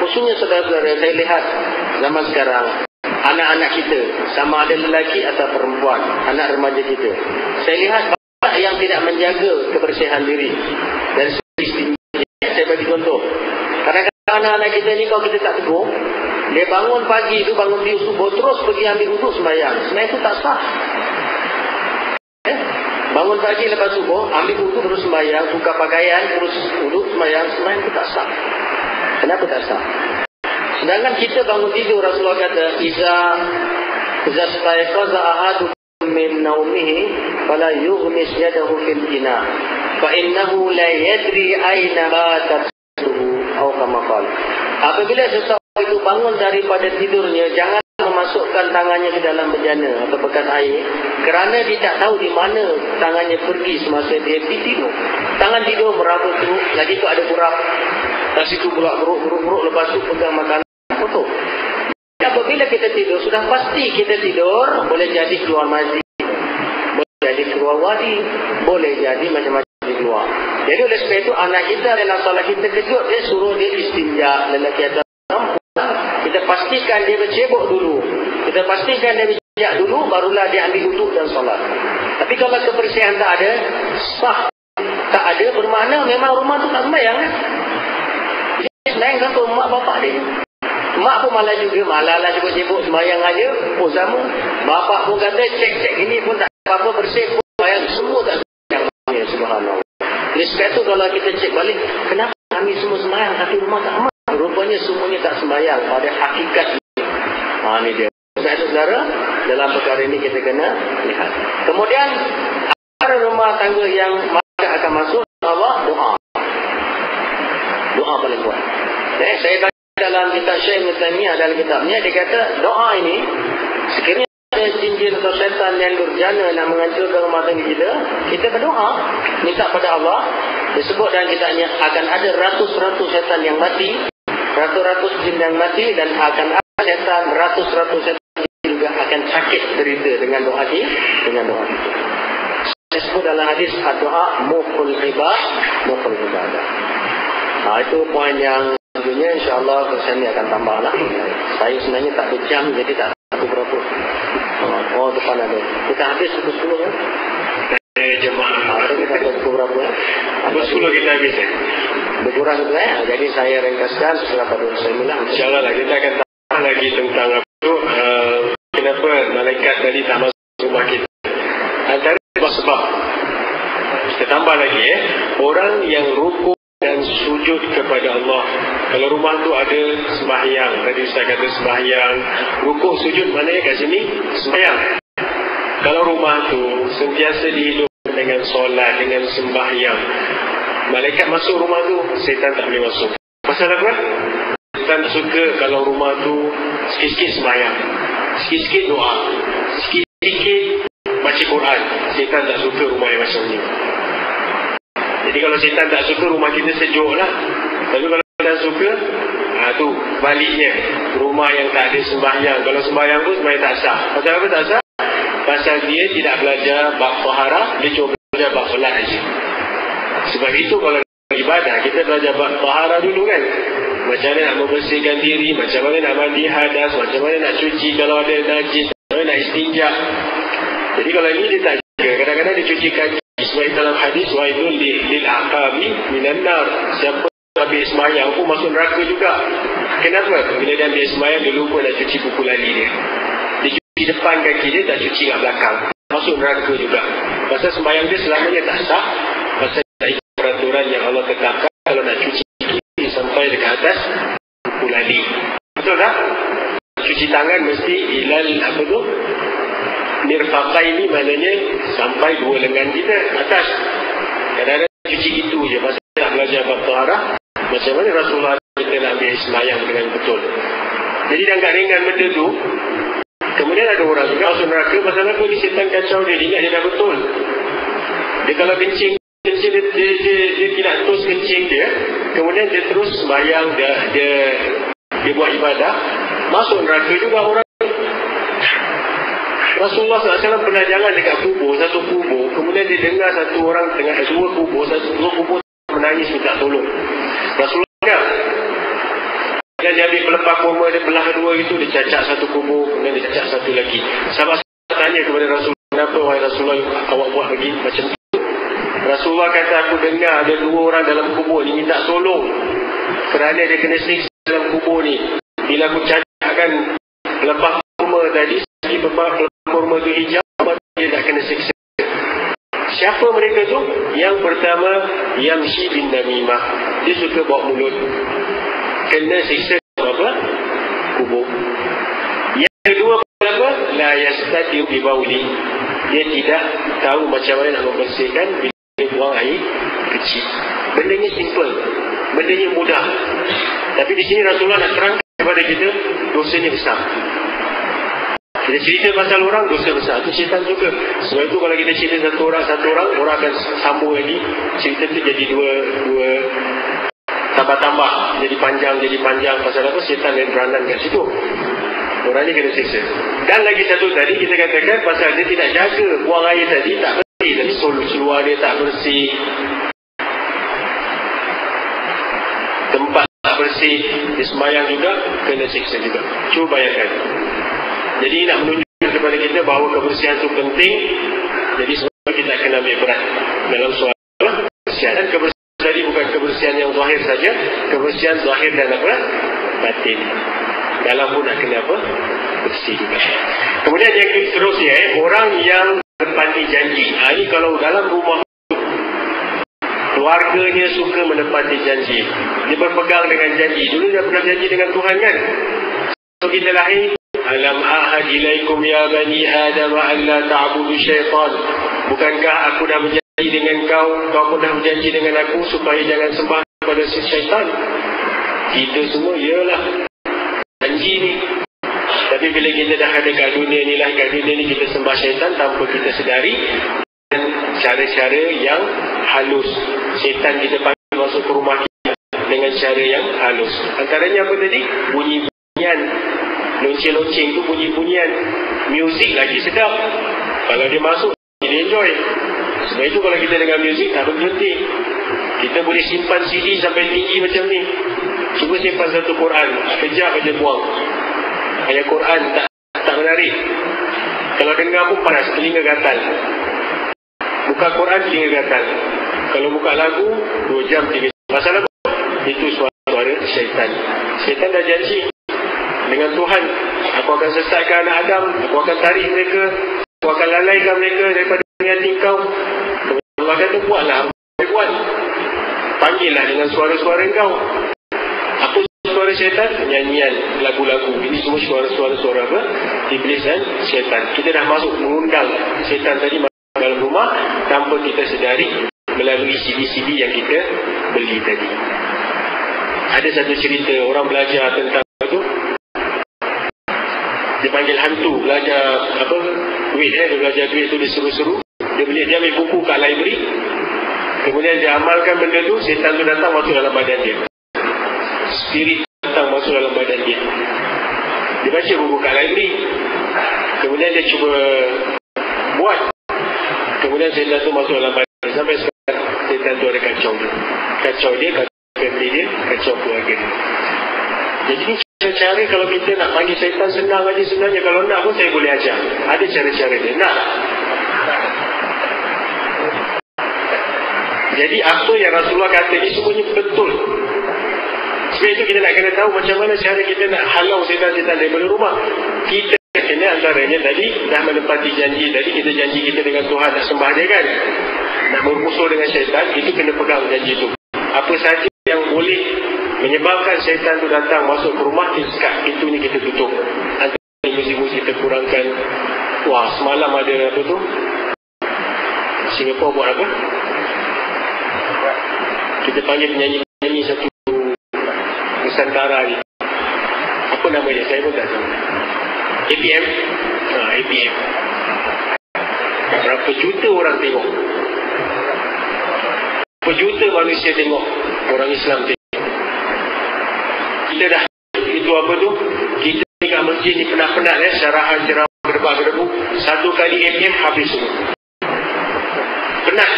Khususnya saudara-saudara, saya lihat zaman sekarang anak-anak kita, sama ada lelaki atau perempuan, anak remaja kita, saya lihat banyak yang tidak menjaga kebersihan diri dan istri. Saya bagi contoh, kadang-kadang anak-anak kita ni kalau kita tak tegur, dia bangun pagi tu, bangun tidur subuh, terus pergi ambil wuduk sembahyang. Sebenarnya itu tak sah. Bangun pagi lepas subuh, ambil wuduk terus sembahyang, buka pakaian terus wuduk sembahyang, sebenarnya itu tak sah. Kenapa tak sah? Sedangkan kita bangun tidur, Rasulullah kata, Iza staiqaza ahadukum min naumihi fala yughmis yadahu fil ina fa innahu la yadri aina batatuhu aw kama qala. Apabila seseorang itu bangun daripada tidurnya, jangan memasukkan tangannya ke dalam bejana atau bekas air, kerana dia tak tahu di mana tangannya pergi semasa dia tidur. Tangan tidur meraba teruk, lagi tu ada buruk. Tak situ pula buruk, lepas tu pegang makanan kotor. Apabila kita tidur, sudah pasti kita tidur, boleh jadi keluar mazi, boleh jadi keluar wadi, boleh jadi macam-macam keluar. Jadi oleh sebab itu anak kita dalam solat kita kejut, dia suruh dia istinja, lelaki atau perempuan. Kita pastikan dia bercebok dulu. Kita pastikan dia bercebok dulu, barulah dia ambil wuduk dan solat. Tapi kalau kebersihan tak ada, sah. Tak ada bermakna memang rumah tu tak sembahyang. Dia sembahyang kan mak bapak dia. Mak pun malah juga, malah lah cebok-cebok sembahyang aja pun sama. Bapak pun kata cek-cek ini pun tak apa-apa, bersih pun sembahyang, semua tak sembahyang. Subhanallah. Oleh sebab itu kalau kita cek balik, kenapa kami semua sembahyang tapi rumah tak aman? Rupanya semuanya tak sembahyang pada hakikat ini. Ini dia. Saudara, dalam perkara ini kita kena lihat. Kemudian ada rumah tangga yang mereka akan masuk, Allah doa. Doa paling kuat. Saya baca dalam kitab Syekh Ibn Taimiyah, dalam kitabnya dia kata doa ini sekiranya ada jin atau syaitan yang durjana nak menghancurkan rumah tangga kita, kita berdoa minta pada Allah. Disebut dalam kitabnya akan ada ratus-ratus syaitan yang mati, ratus-ratus jin yang mati, dan akan ada syaitan, ratus-ratus syaitan juga akan sakit derita dengan doa kita. Disebut dalam hadis doa mukhul ibadah. Itu poin yang tentunya insyaAllah saya ni akan tambah lah. Saya sebenarnya tak berjam, jadi tak tahu berapa. Oh, depan ada. Kita habis pukul 10 kan? Jemaah. Kita habis pukul berapa ya? Pukul 10 kita habis ya? Berkurang itu ya. Jadi saya ringkaskan setelah pada saya bilang. InsyaAllah lah. Kita akan tambah lagi tentang apa itu. Kenapa malaikat tadi tak masuk rumah kita. Antara sebab. Kita tambah lagi ya. Orang yang rukuk dan sujud kepada Allah. Kalau rumah tu ada sembahyang, tadi Ustaz kata sembahyang, rukuk sujud maknanya kat sini sembahyang. Kalau rumah tu sentiasa dihidup dengan solat, dengan sembahyang, malaikat masuk rumah tu, syaitan tak boleh masuk. Pasal apa? Syaitan suka kalau rumah tu sikit-sikit sembahyang, sikit-sikit doa, sikit-sikit baca Quran. Syaitan tak suka rumah yang macam ni. Jadi kalau syaitan tak suka, rumah kita sejuk lah. Tapi kalau syaitan suka, tu baliknya, rumah yang tak ada sembahyang. Kalau sembahyang pun sembahyang tak sah. Pasal apa tak sah? Pasal dia tidak belajar bab taharah, dia cuma belajar bab solat saja. Sebab itu kalau ibadah, kita belajar bab taharah dulu kan. Macam mana nak membersihkan diri, macam mana nak mandi hadas, macam mana nak cuci kalau ada najis, macam mana nak istinja. Jadi kalau ini dia tak jaga, kadang-kadang dia cuci kaki. Sebab dalam hadis wailul lil aqabi minan nar, siapa habis sembahyang pun masuk neraka juga. Kenapa? Bila dia ambil sembahyang, dia lupa nak cuci kuku lali dia. Dia cuci depan kaki dia, tak cuci kat belakang, masuk neraka juga. Pasal sembahyang dia selamanya tak sah. Pasal tak ikut peraturan yang Allah tetapkan. Kalau nak cuci kaki sampai dekat atas kuku lali. cuci tangan mesti ilal apa tu, mirfaqai ini maknanya sampai dua lengan kita atas. Kadang-kadang cuci itu je. Masa nak belajar bab taharah, macam mana Rasulullah kita nak ambil sembahyang dengan betul. Jadi dah tak ringan benda tu. Kemudian ada orang juga masuk neraka pasal apa? Dia syaitan kacau dia ingat dia dah betul. Dia kalau kencing dia tidak terus kencing dia, kemudian dia terus sembahyang, dia buat ibadah, masuk neraka juga orang. Rasulullah SAW pernah jalan dekat kubur, satu kubur, kemudian dia dengar satu orang tengah dua kubur menangis minta tolong. Rasulullah dengar. Dan dia ambil pelepah kurma, dia belah dua itu, dia cacak satu kubur, kemudian dia cacak satu lagi. Sahabat tanya kepada Rasulullah, kenapa wahai Rasulullah awak buat begini macam tu? Rasulullah kata, aku dengar ada dua orang dalam kubur ni minta tolong kerana dia kena siksa dalam kubur ni. Bila aku cacakkan pelepah kurma tadi, pelepah kurma tu hijau, dia tak kena siksa. Siapa mereka tu? Yang pertama, Yamshi bin Namimah, dia suka bawa mulut, kena siksa apa? Kubur. Yang kedua apa? La yastati'u bi bauli, dia tidak tahu macam mana nak membersihkan bila dia buang air kecil. Bendanya simple, bendanya mudah, tapi di sini Rasulullah nak terangkan kepada kita dosanya besar. Kita cerita pasal orang, dosa besar. Itu syaitan juga. Sebab itu kalau kita cerita satu orang akan sambung lagi. Cerita itu jadi dua tambah-tambah, jadi panjang. Pasal apa? Syaitan yang beranan kat situ. Orangnya kena siksa. Dan lagi satu tadi kita katakan pasal dia tidak jaga buang air tadi, tak bersih. Tadi seluar dia tak bersih, tempat tak bersih, dia sembahyang juga, kena siksa juga. Cuba bayangkan. Jadi nak menunjukkan kepada kita bahawa kebersihan itu penting. Jadi sebab kita akan ambil berat dalam soal kebersihan. Dan kebersihan tadi bukan kebersihan yang zahir saja, kebersihan zahir dan apa? Batin. Dalam pun nak kena apa? Bersih juga. Kemudian yang seterusnya, orang yang menepati janji. Ini kalau dalam rumah keluarganya suka menepati janji, dia berpegang dengan janji. Dulu dia pernah janji dengan Tuhan kan? So kita lahir, alam ahad ilaikum ya bani adam an la ta'budu syaitan. Bukankah aku dah berjanji dengan kau pun dah berjanji dengan aku supaya jangan sembah kepada syaitan. Kita semua ialah janji ni. Tapi bila kita dah ada kat dunia ni lah, kat dunia ni kita sembah syaitan tanpa kita sedari, dan cara-cara yang halus. Syaitan kita panggil masuk ke rumah kita dengan cara yang halus. Antaranya apa tadi? Bunyi-bunyian. Lonceng-lonceng tu bunyi-bunyian. Muzik lagi sedap. Kalau dia masuk, dia enjoy. Sebab itu kalau kita dengar muzik, tak berhenti. Kita boleh simpan CD sampai tinggi macam ni. Cuba simpan satu Quran, kejap aja buang. Ayat Quran tak menarik. Kalau dengar pun panas, telinga gatal. Buka Quran, telinga gatal. Kalau buka lagu, 2 jam, 3 jam. Pasal apa? Itu suara syaitan. Syaitan dah janji dengan Tuhan, aku akan sesatkan anak Adam, aku akan tarik mereka, aku akan lalaikan mereka daripada hati kau. Allah kata buatlah, buat. Panggillah dengan suara-suara kau. Apa suara syaitan? Nyanyian, lagu-lagu. Ini semua suara-suara apa? Iblis dan syaitan. Kita dah masuk mengundang syaitan tadi masuk dalam rumah tanpa kita sedari melalui CD-CD yang kita beli tadi. Ada satu cerita orang belajar tentang itu. Dia panggil hantu, belajar apa? Duit dia belajar duit tu, dia seru-seru. Dia ambil buku kat library. Kemudian dia amalkan benda tu, syaitan tu datang masuk dalam badan dia. Spirit datang masuk dalam badan dia. Dia baca buku kat library. Kemudian dia cuba buat. Kemudian syaitan tu masuk dalam badan dia. Sampai sekarang syaitan tu ada kacau dia. Kacau dia, kacau family dia, kacau keluarga dia. Jadi ni cara-cara kalau kita nak panggil syaitan senang aja sebenarnya. Kalau nak pun saya boleh ajar. Ada cara-cara dia. Nak? Jadi apa yang Rasulullah kata ni semuanya betul. Sebab itu kita nak kena tahu macam mana cara kita nak halau syaitan-syaitan daripada rumah. Kita kena antaranya tadi dah menepati janji. Tadi kita janji kita dengan Tuhan nak sembah dia kan. Nak bermusuh dengan syaitan, itu kena pegang janji tu. Apa saja yang boleh menyebabkan syaitan tu datang masuk ke rumah, kita sekat pintunya, kita tutup. Antara muzik-muzik kita kurangkan. Wah, semalam ada apa tu, Singapura buat apa, kita panggil penyanyi satu Nusantara ni, apa nama dia, saya pun tak tahu. APM. APM. Berapa juta orang tengok, berapa juta manusia tengok, orang Islam tengok. Kita dah, itu apa tu, kita kat masjid ni penat-penat syarahan ceramah gedebak-gedebu, satu kali APM habis semua. Penat.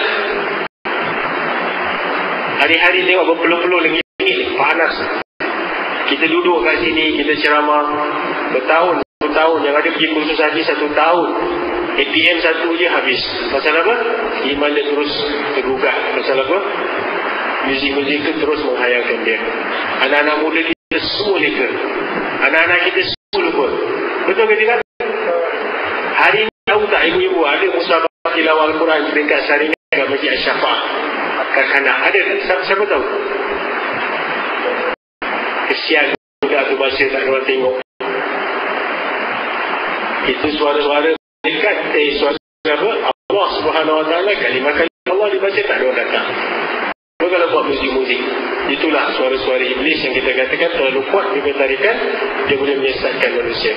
Hari-hari tengok berpeluh-peluh lagi ni, panas. Kita duduk kat sini, kita ceramah bertahun, 1 tahun, yang ada pergi kursus haji 1 tahun. APM satu je habis. Pasal apa? Iman dia terus tergugat. Pasal apa? Muzik-muzik itu terus menghayalkan dia. Anak-anak muda kita semua leka. Anak-anak kita semua lupa. Betul ke tidak? Hari ini tahu tak ibu-ibu ada musabaqah tilawah Al-Quran peringkat Saringan kat Masjid Asy-Syafa', Karkanak? Ada tak? Siapa tahu? Kesian budak tu baca tak ada orang tengok. Itu suara-suara dekat suara apa? Allah Subhanahu Wa Taala, kalimah-kalimah Allah dibaca, tak ada orang datang. Kalau buat muzik-muzik, itulah suara-suara iblis yang kita katakan terlalu kuat di tarikan, dia boleh menyesatkan manusia.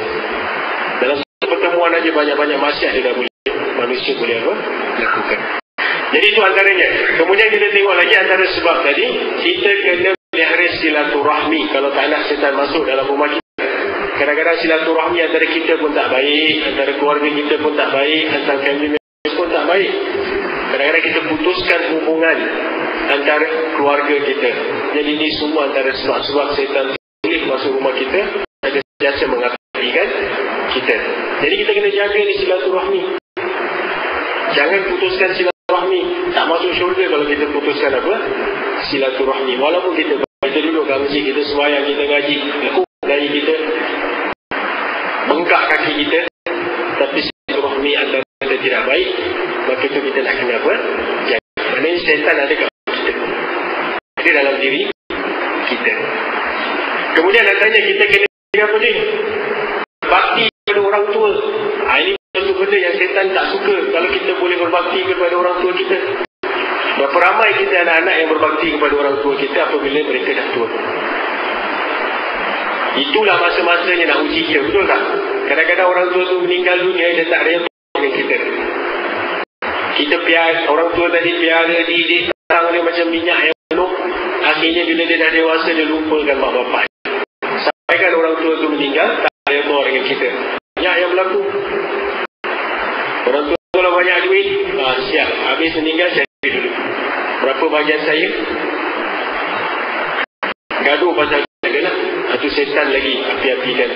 Dalam pertemuan aja banyak-banyak maksiat dia dah boleh, manusia boleh apa? Lakukan. Jadi itu antaranya. Kemudian kita tengok lagi antara sebab tadi, kita kena pelihara silaturahmi. Kalau tak nak syaitan masuk dalam rumah kita. Kadang-kadang silaturahmi antara kita pun tak baik, antara keluarga kita pun tak baik, antara family members pun tak baik. Kadang-kadang kita putuskan hubungan antara keluarga kita. Jadi ini semua antara sebab-sebab syaitan boleh masuk rumah kita, ada sentiasa mengabaikan kita. Jadi kita kena jaga ni silaturahmi. Jangan putuskan silaturahmi. Tak masuk syurga kalau kita putuskan apa? Silaturahmi. Walaupun kita duduk kat masjid, kita sembahyang, kita ngaji, lekuk dari kita, bengkak kaki kita, tapi silaturahmi antara kita tidak baik, maka itu kita nak kena apa? Jaga. Maknanya syaitan ada kat kita, ada dalam diri kita. Kemudian katanya kita kena apa ni? Bakti kepada orang tua. Ini satu benda yang syaitan tak suka, kalau kita boleh berbakti kepada orang tua kita. Berapa ramai kita anak-anak yang berbakti kepada orang tua kita apabila mereka dah tua. Itulah masa-masanya nak uji kita, betul tak? Kadang-kadang orang tua tu meninggal dunia, dia tak reda dengan kita. Kita piara, orang tua tadi piara, didik, tangan dia macam minyak yang penuh. Akhirnya bila dia dah dewasa, dia lupakan mak bapak. Sampai kan orang tua tu meninggal, tak reda dengan kita. Banyak yang berlaku. Orang tua kalau banyak duit, siap, habis meninggal, saya dulu. Berapa bahagian saya? Gaduh pasal dia lah. Itu setan lagi api-apikan.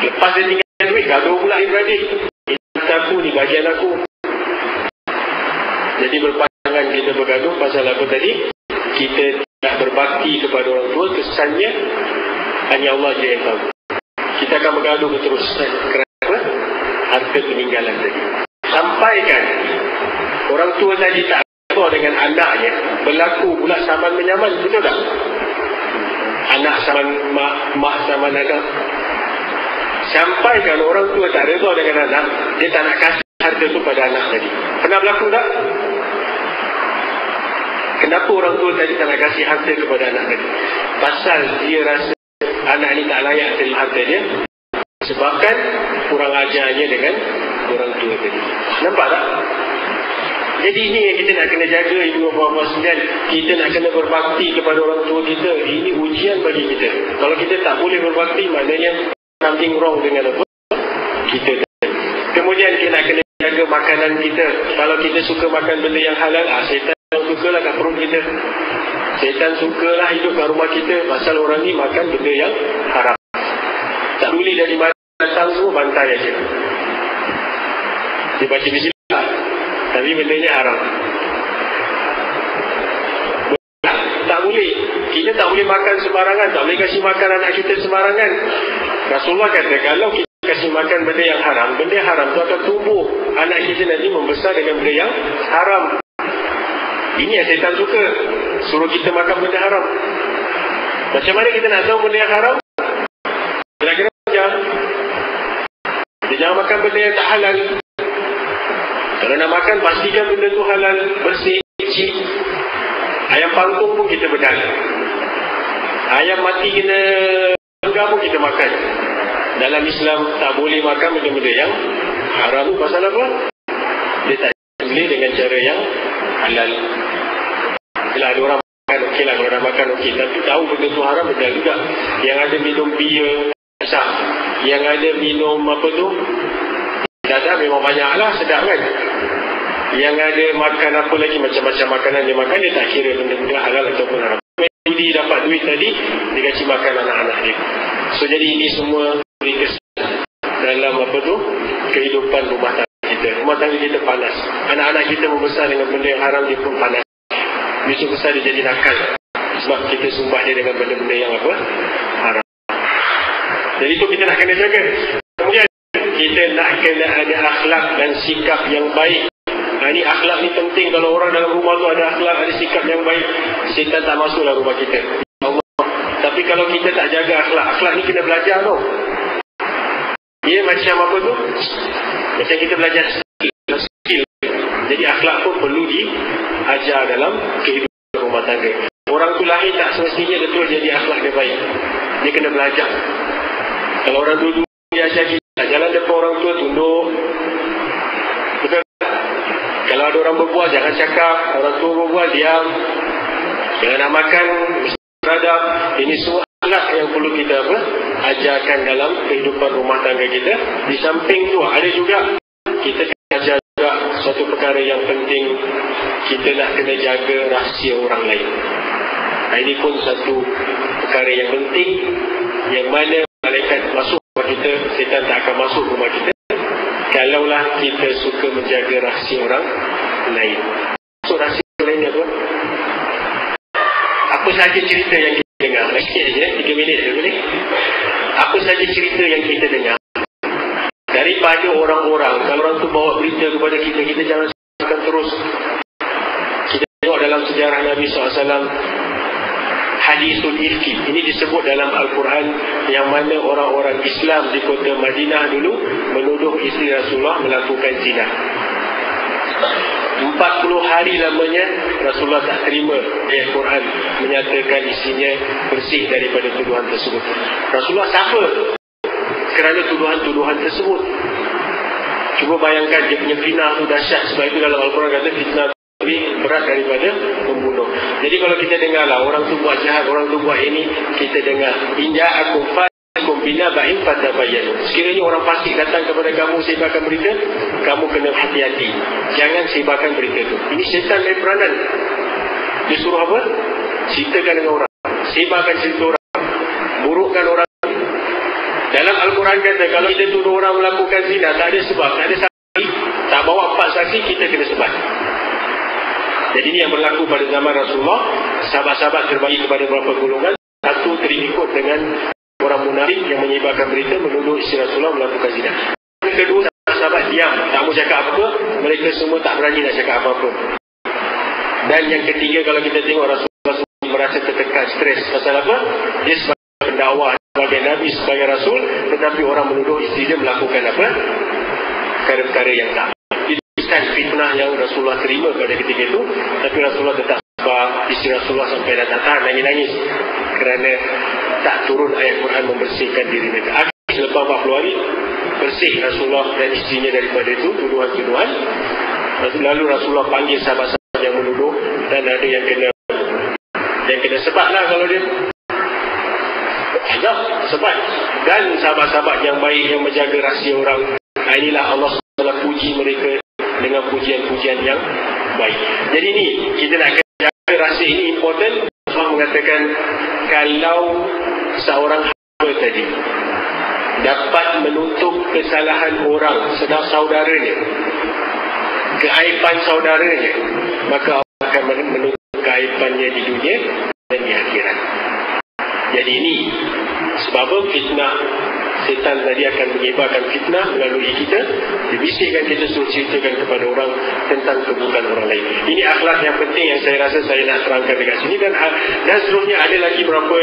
Lepas dia tinggal duit, gaduh pula beradik. Ini aku, ni bahagian aku. Jadi berpandangan kita bergaduh pasal apa tadi? Kita tak berbakti kepada orang tua, kesannya hanya Allah je yang tahu. Kita akan bergaduh terus. Kerana harta peninggalan tadi. Sampaikan orang tua tadi tak bergaduh dengan anaknya, berlaku pula saman menyaman, betul tak? Anak saman mak saman anak. Sampaikan orang tua tak reda dengan anak, dia tak nak kasih harta tu pada anak tadi. Pernah berlaku tak? Kenapa orang tua tadi tak nak kasih harta kepada anak tadi? Pasal dia rasa anak ni tak layak terima harta dia, sebabkan kurang ajarnya dengan orang tua tadi. Nampak tak? Jadi ini yang kita nak kena jaga, ibu bapa sekalian. Kita nak kena berbakti kepada orang tua kita. Ini ujian bagi kita. Kalau kita tak boleh berbakti, maknanya something wrong dengan apa kita. Kemudian kita nak kena jaga makanan kita. Kalau kita suka makan benda yang halal, syaitan sukalah kat perut kita. Syaitan sukalah hidup kat rumah kita. Pasal orang ni makan benda yang haram. Tak boleh dari mana datang semua, bantai aja. Dia baca bismillah, tapi bendanya haram. Tak boleh. Kita tak boleh makan sembarangan. Tak boleh kasih makan anak kita sembarangan. Rasulullah kata, kalau kita kasih makan benda yang haram, benda yang haram itu akan tumbuh. Anak kita nanti membesar dengan benda yang haram. Ini yang syaitan suka, suruh kita makan benda haram. Macam mana kita nak tahu benda yang haram? Kira-kira macam dia jangan makan benda yang tak halal. Kalau nak makan, pastikan benda tu halal, bersih, kecil. Ayam pangkung pun kita bedal. Ayam mati kena enggak pun kita makan. Dalam Islam tak boleh makan benda-benda yang haram. Pasal apa? Dia tak boleh dengan cara yang halal. Bila ada orang makan, okey lah. Kalau orang makan, okey. Tapi tahu benda tu haram, bedal juga. Yang ada minum bir, sah. Yang ada minum apa tu, dadah memang banyak lah, sedap kan. Yang ada makan apa lagi, macam-macam makanan dia makan, dia tak kira benda-benda halal ataupun haram. Dia dapat duit tadi, dia kasi makan anak-anak dia. So jadi ini semua beri kesan dalam apa tu, kehidupan rumah tangga kita. Rumah tangga kita panas. Anak-anak kita membesar dengan benda yang haram, dia pun panas. Besok besar dia jadi nakal sebab kita sumpah dia dengan benda-benda yang apa, haram. Jadi itu kita nak kena jaga. Kemudian kita nak kena ada akhlak dan sikap yang baik. Ini akhlak ni penting. Kalau orang dalam rumah tu ada akhlak, ada sikap yang baik, syaitan tak masuklah rumah kita, Allah. Tapi kalau kita tak jaga akhlak ni kena belajar tau. Dia macam apa tu, macam kita belajar skill. Jadi akhlak pun perlu diajar dalam kehidupan rumah tangga. Orang tu lahir tak semestinya betul jadi akhlak dia baik. Dia kena belajar. Kalau orang dulu dia ajar kita jalan depan orang tua tunduk, betul. Kalau ada orang berbual, jangan cakap. Orang tua berbual, diam. Jangan nak makan, mesti beradab. Ini semua akhlak yang perlu kita ajarkan dalam kehidupan rumah tangga kita. Di samping tu, ada juga kita kena ajar juga suatu perkara yang penting. Kita nak kena jaga rahsia orang lain. Ini pun satu perkara yang penting, yang mana malaikat masuk rumah kita, syaitan tak akan masuk rumah kita kalaulah kita suka menjaga rahsia orang lain. So rahsia orang lain apa? Apa sahaja cerita yang kita dengar, sikit saja, 3 minit je boleh. Apa sahaja cerita yang kita dengar daripada orang-orang, kalau orang tu bawa berita kepada kita, kita jangan sampaikan terus. Kita tengok dalam sejarah Nabi SAW, hadisul ifki, ini disebut dalam Al-Quran, yang mana orang-orang Islam di kota Madinah dulu menuduh isteri Rasulullah melakukan zina. 40 hari lamanya Rasulullah tak terima ayat Quran menyatakan isinya bersih daripada tuduhan tersebut. Rasulullah suffer kerana tuduhan-tuduhan tersebut. Cuba bayangkan dia punya fitnah tu dahsyat. Sebab itu dalam Al-Quran kata fitnah lebih berat daripada membunuh. Jadi kalau kita dengarlah orang tu buat jahat, orang tu buat ini, kita dengar inja'akum fasiqun binaba'in fatabayyanu. Sekiranya orang fasik datang kepada kamu sebarkan berita, kamu kena hati-hati, jangan sebarkan berita itu. Ini syaitan dari peranan. Dia suruh apa? Ceritakan dengan orang, sebarkan cerita orang, burukkan orang. Dalam Al-Quran kata kalau kita tuduh orang melakukan zina, tak ada sebab, tak ada saksi, tak bawa 4 saksi, kita kena sebar. Jadi ini yang berlaku pada zaman Rasulullah. Sahabat-sahabat terbagi kepada beberapa golongan. Satu terikut dengan orang munafik yang menyebarkan berita menuduh isteri Rasulullah melakukan zina. Yang kedua, sahabat diam, tak mau cakap apa-apa. Mereka semua tak berani nak cakap apa-apa. Dan yang ketiga, kalau kita tengok Rasulullah merasa tertekan, stres. Pasal apa? Dia sebagai pendakwah, sebagai Nabi, sebagai Rasul, tetapi orang menuduh isteri dia melakukan apa? Perkara-perkara yang tak. Fitnah yang Rasulullah terima pada ketika itu, tapi Rasulullah tetap sabar. Isteri Rasulullah sampai dah tak tahan nangis-nangis kerana tak turun ayat Quran membersihkan diri mereka. Akhirnya selepas 40 hari bersih Rasulullah dan isterinya daripada itu tuduhan-tuduhan. Lalu Rasulullah panggil sahabat-sahabat yang menuduh, dan ada yang kena sebat lah kalau dia sebat. Dan sahabat-sahabat yang baik yang menjaga rahsia orang, inilah Allah SWT puji mereka dengan pujian-pujian yang baik. Jadi ni kita nak jaga rahsia ini important. Allah mengatakan kalau seorang hamba tadi dapat menutup kesalahan orang, sedang saudaranya, keaiban saudaranya, maka Allah akan menutup keaibannya di dunia dan di akhirat. Jadi ini sebab fitnah setan tadi akan menyebarkan fitnah melalui kita, dibisikkan kita suruh ceritakan kepada orang tentang keburukan orang lain. Ini akhlak yang penting yang saya rasa saya nak terangkan dekat sini, dan seterusnya ada lagi beberapa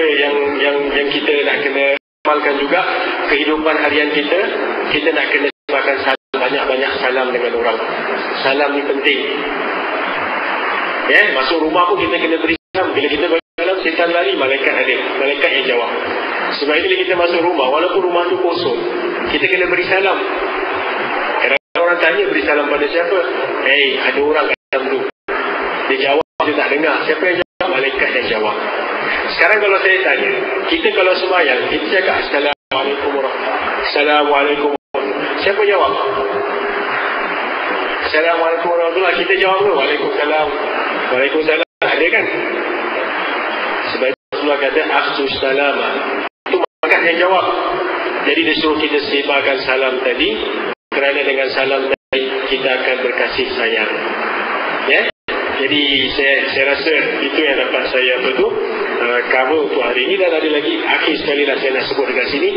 yang kita nak kena amalkan juga. Kehidupan harian kita nak kena sebarkan salam, banyak-banyak salam dengan orang. Salam ni penting. Masuk rumah pun kita kena beri salam. Bila kita bagi salam, setan lari, malaikat ada, malaikat yang jawab. Sebab itu bila kita masuk rumah, walaupun rumah tu kosong, kita kena beri salam. Kadang-kadang orang tanya beri salam pada siapa? Ada orang kat dalam tu. Dia jawab, dia tak dengar. Siapa yang jawab? Malaikat yang jawab. Sekarang kalau saya tanya, kita kalau sembahyang, kita cakap Assalamualaikum warahmatullahi. Assalamualaikum warahmatullahi. Siapa jawab? Assalamualaikum warahmatullahi. Kita jawab tu, Waalaikumsalam. Waalaikumsalam. Ada kan? Sebab itu Rasulullah kata afsus salam. Itu malaikat yang jawab. Jadi dia suruh kita sebarkan salam tadi, kerana dengan salam tadi kita akan berkasih sayang. Jadi saya rasa itu yang dapat saya cover untuk hari ini. Dan ada lagi, akhir sekali lah saya nak sebut dekat sini,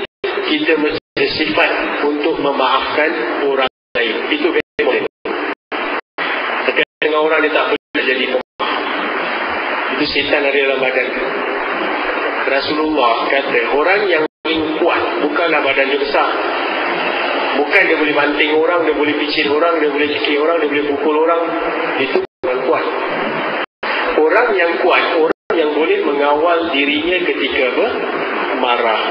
kita mesti sifat untuk memaafkan orang lain. Itu boleh. Terkait dengan orang dia tak boleh jadi pemaaf. Itu setan ada dalam badan. Rasulullah kata orang yang paling kuat bukanlah badan dia besar. Bukan dia boleh banting orang, dia boleh picit orang, dia boleh cekik orang, dia boleh pukul orang. Itu bukan kuat. Orang yang kuat, orang yang boleh mengawal dirinya ketika marah.